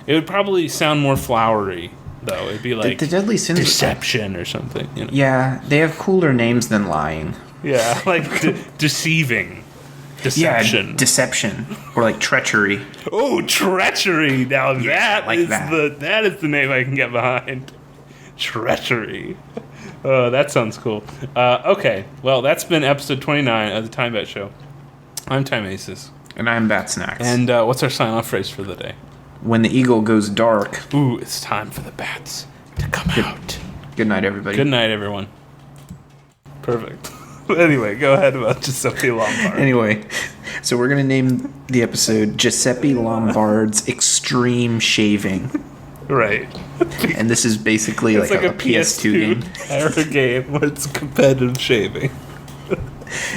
It would probably sound more flowery, though. It'd be like the deadly sins... deception or something. You know? Yeah, they have cooler names than lying. Yeah, like deceiving. Deception. Yeah, deception. Or like treachery. Oh, treachery! Now Yeah, that like is that. that is the name I can get behind. Treachery. Oh, that sounds cool. Okay, well, that's been episode 29 of the TIMEBAT Show. I'm Time Aces. And I'm Batsnacks. And what's our sign-off phrase for the day? When the eagle goes dark. Ooh, it's time for the bats to come out. Good night, everybody. Good night, everyone. Perfect. Anyway, go ahead about Giuseppe Lombard. Anyway, so we're going to name the episode Giuseppe Lombard's Extreme Shaving. Right. And this is basically like a PS2 game. Era game where it's competitive shaving.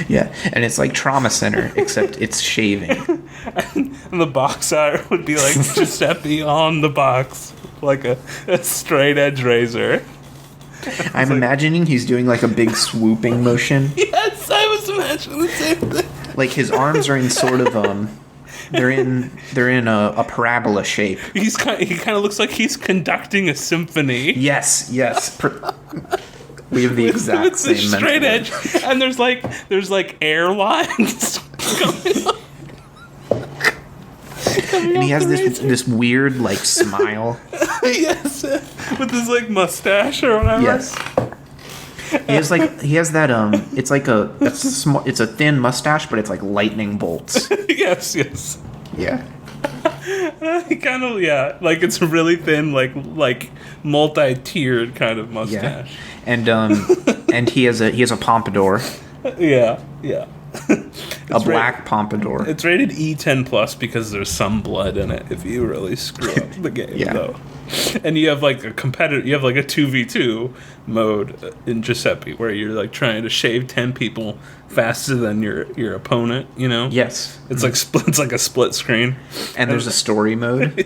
Yeah, and it's like Trauma Center, except it's shaving. And the box art would be like Giuseppe on the box, like a straight edge razor. I'm imagining he's doing like a big swooping motion. Yes, I was imagining the same thing. Like his arms are in sort of they're in a parabola shape. He kind of looks like he's conducting a symphony. Yes. We have the exact It's a same straight mental edge, and there's like air lines coming up. And he has this weird like smile. Yes, with his like mustache or whatever. Yes. He has that it's like it's a thin mustache, but it's like lightning bolts. Yes. Yeah. He kind of like it's really thin, like multi-tiered kind of mustache. Yeah. And he has a pompadour. Yeah. A black pompadour. It's rated E10 plus because there's some blood in it if you really screw up the game, Yeah. though. And you have like a competitor, you have like a 2v2 mode in Giuseppe where you're like trying to shave 10 people faster than your opponent, you know? Yes. It's like a split screen. And there's a story mode.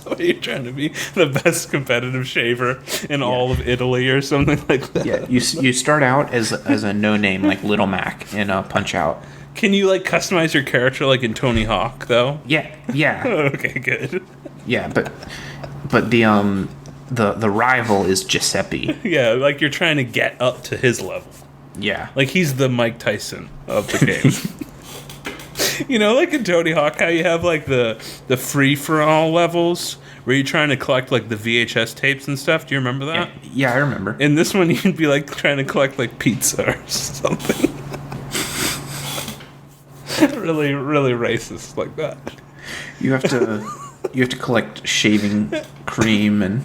Where you're trying to be the best competitive shaver in all of Italy or something like that. Yeah, you start out as a no name like Little Mac in Punch Out. Can you like customize your character like in Tony Hawk though? Yeah. Okay, good. Yeah, but the rival is Giuseppe. Yeah, like you're trying to get up to his level. Yeah. Like he's the Mike Tyson of the game. You know, like in Tony Hawk, how you have like the free for all levels where you're trying to collect like the VHS tapes and stuff. Do you remember that? Yeah, I remember. In this one, you'd be like trying to collect like pizza or something. Really, really racist like that. You have to collect shaving cream and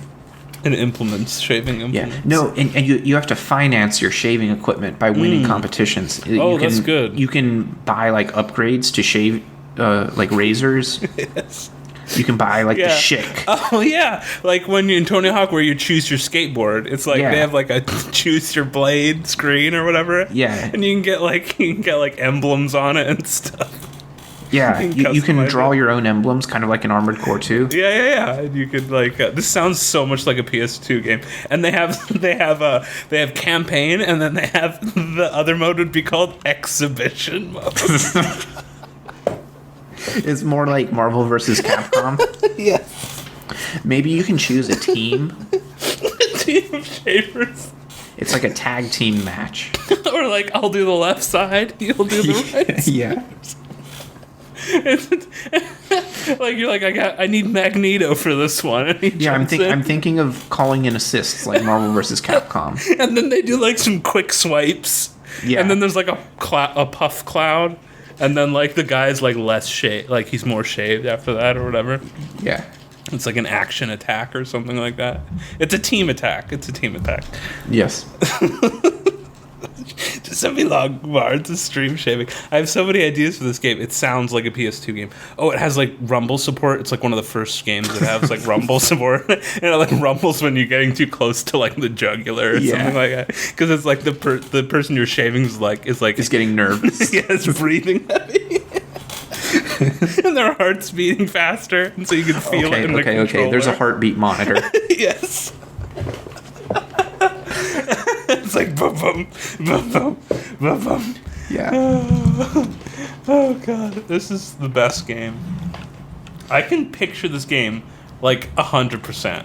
implements, shaving implements. yeah. No, and you have to finance your shaving equipment by winning competitions. Oh, that's good. You can buy like upgrades to shave like razors. Yes. You can buy like the Schick. Oh yeah, like when you're in Tony Hawk where you choose your skateboard, it's like they have like a choose your blade screen or whatever. Yeah. And you can get like emblems on it and stuff. Yeah, you can customize draw it. your own emblems, kind of like in Armored Core 2. Yeah. And you could like this sounds so much like a PS2 game. And they have campaign, and then they have the other mode would be called exhibition mode. It's more like Marvel versus Capcom. Yes. Maybe you can choose a team. A team of shavers. It's like a tag team match. Or like, I'll do the left side, you'll do the right. Yeah. Like you're like, I need Magneto for this one. And I'm thinking of calling in assists like Marvel versus Capcom. And then they do like some quick swipes. Yeah. And then there's like a puff cloud. And then like the guy's like less shaved, like he's more shaved after that or whatever. Yeah. It's like an action attack or something like that. It's a team attack. Yes. Giuseppe Lombard's a stream shaving. I have so many ideas for this game. It sounds like a PS2 game. Oh, it has like rumble support. It's like one of the first games that has like rumble support. And it like rumbles when you're getting too close to like the jugular or something like that. Because it's like the person you're shaving is getting nervous. Yeah, it's breathing heavy. And their heart's beating faster, and so you can feel it in the controller. Okay. There's a heartbeat monitor. Yes. It's like boom, boom, boom, boom, boom, boom. Yeah. Oh god, this is the best game. I can picture this game like 100%.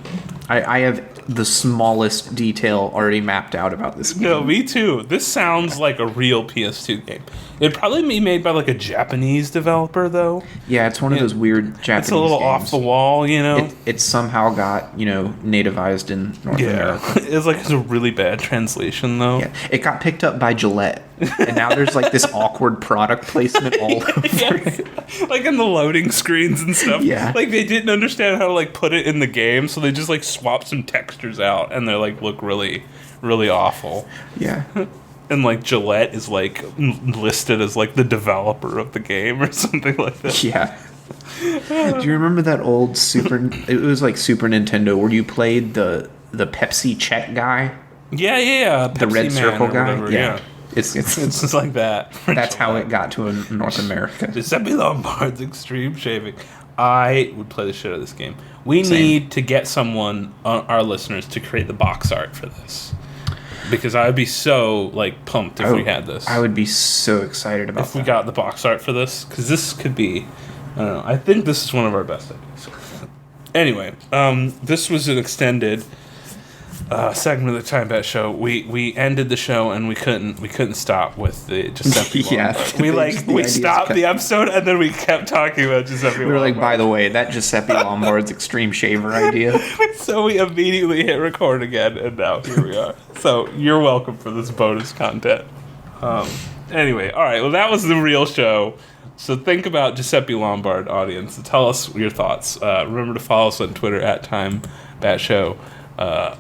I have the smallest detail already mapped out about this game. No, me too. This sounds like a real PS2 game. It'd probably be made by like a Japanese developer, though. Yeah, it's one of those weird Japanese It's a little games. off the wall, you know? It somehow got, nativized in North America. It's a really bad translation, though. Yeah, it got picked up by Gillette, and now there's like this awkward product placement all over Yes. it. Like in the loading screens and stuff. Yeah. Like they didn't understand how to like put it in the game, so they just like swapped some textures out, and they like look really, really awful. Yeah. And like Gillette is like listed as like the developer of the game or something like that. Yeah. Do you remember that old it was like Super Nintendo where you played the Pepsi check guy? Yeah. The Pepsi red Man circle or guy? whatever, Yeah. It's just like that. that's how it got to North America. Giuseppe Lombard's Extreme Shaving. I would play the shit out of this game. We Same. need to get someone, our listeners, to create the box art for this. Because I would be so like pumped if we had this. I would be so excited about if we got the box art for this, because this could be, I don't know. I think this is one of our best ideas. Anyway, this was an extended segment of the TimeBat show. We ended the show and we couldn't stop with the Giuseppe Lombard. We stopped the episode and then we kept talking about Giuseppe Lombard. We were like, by the way, that Giuseppe Lombard's extreme shaver idea. So we immediately hit record again, and now here we are. So you're welcome for this bonus content. Anyway, all right. Well, that was the real show. So think about Giuseppe Lombard, audience. Tell us your thoughts. Remember to follow us on Twitter at TimeBatShow,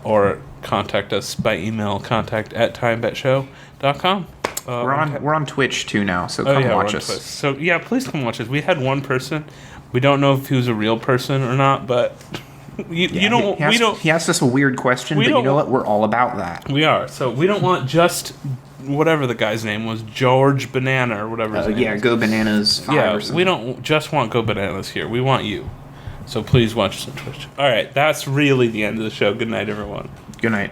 or contact us by email, contact@timebatshow.com. We're on Twitch too now, so come watch us. So yeah, please come watch us. We had one person. We don't know if he was a real person or not, but He asked us a weird question, but you know what? We're all about that. We are. So we don't want just whatever the guy's name was, George Banana or whatever his name was. Go Bananas 5 or something. We don't just want Go Bananas here. We want you. So please watch us on Twitch. All right, that's really the end of the show. Good night, everyone. Good night.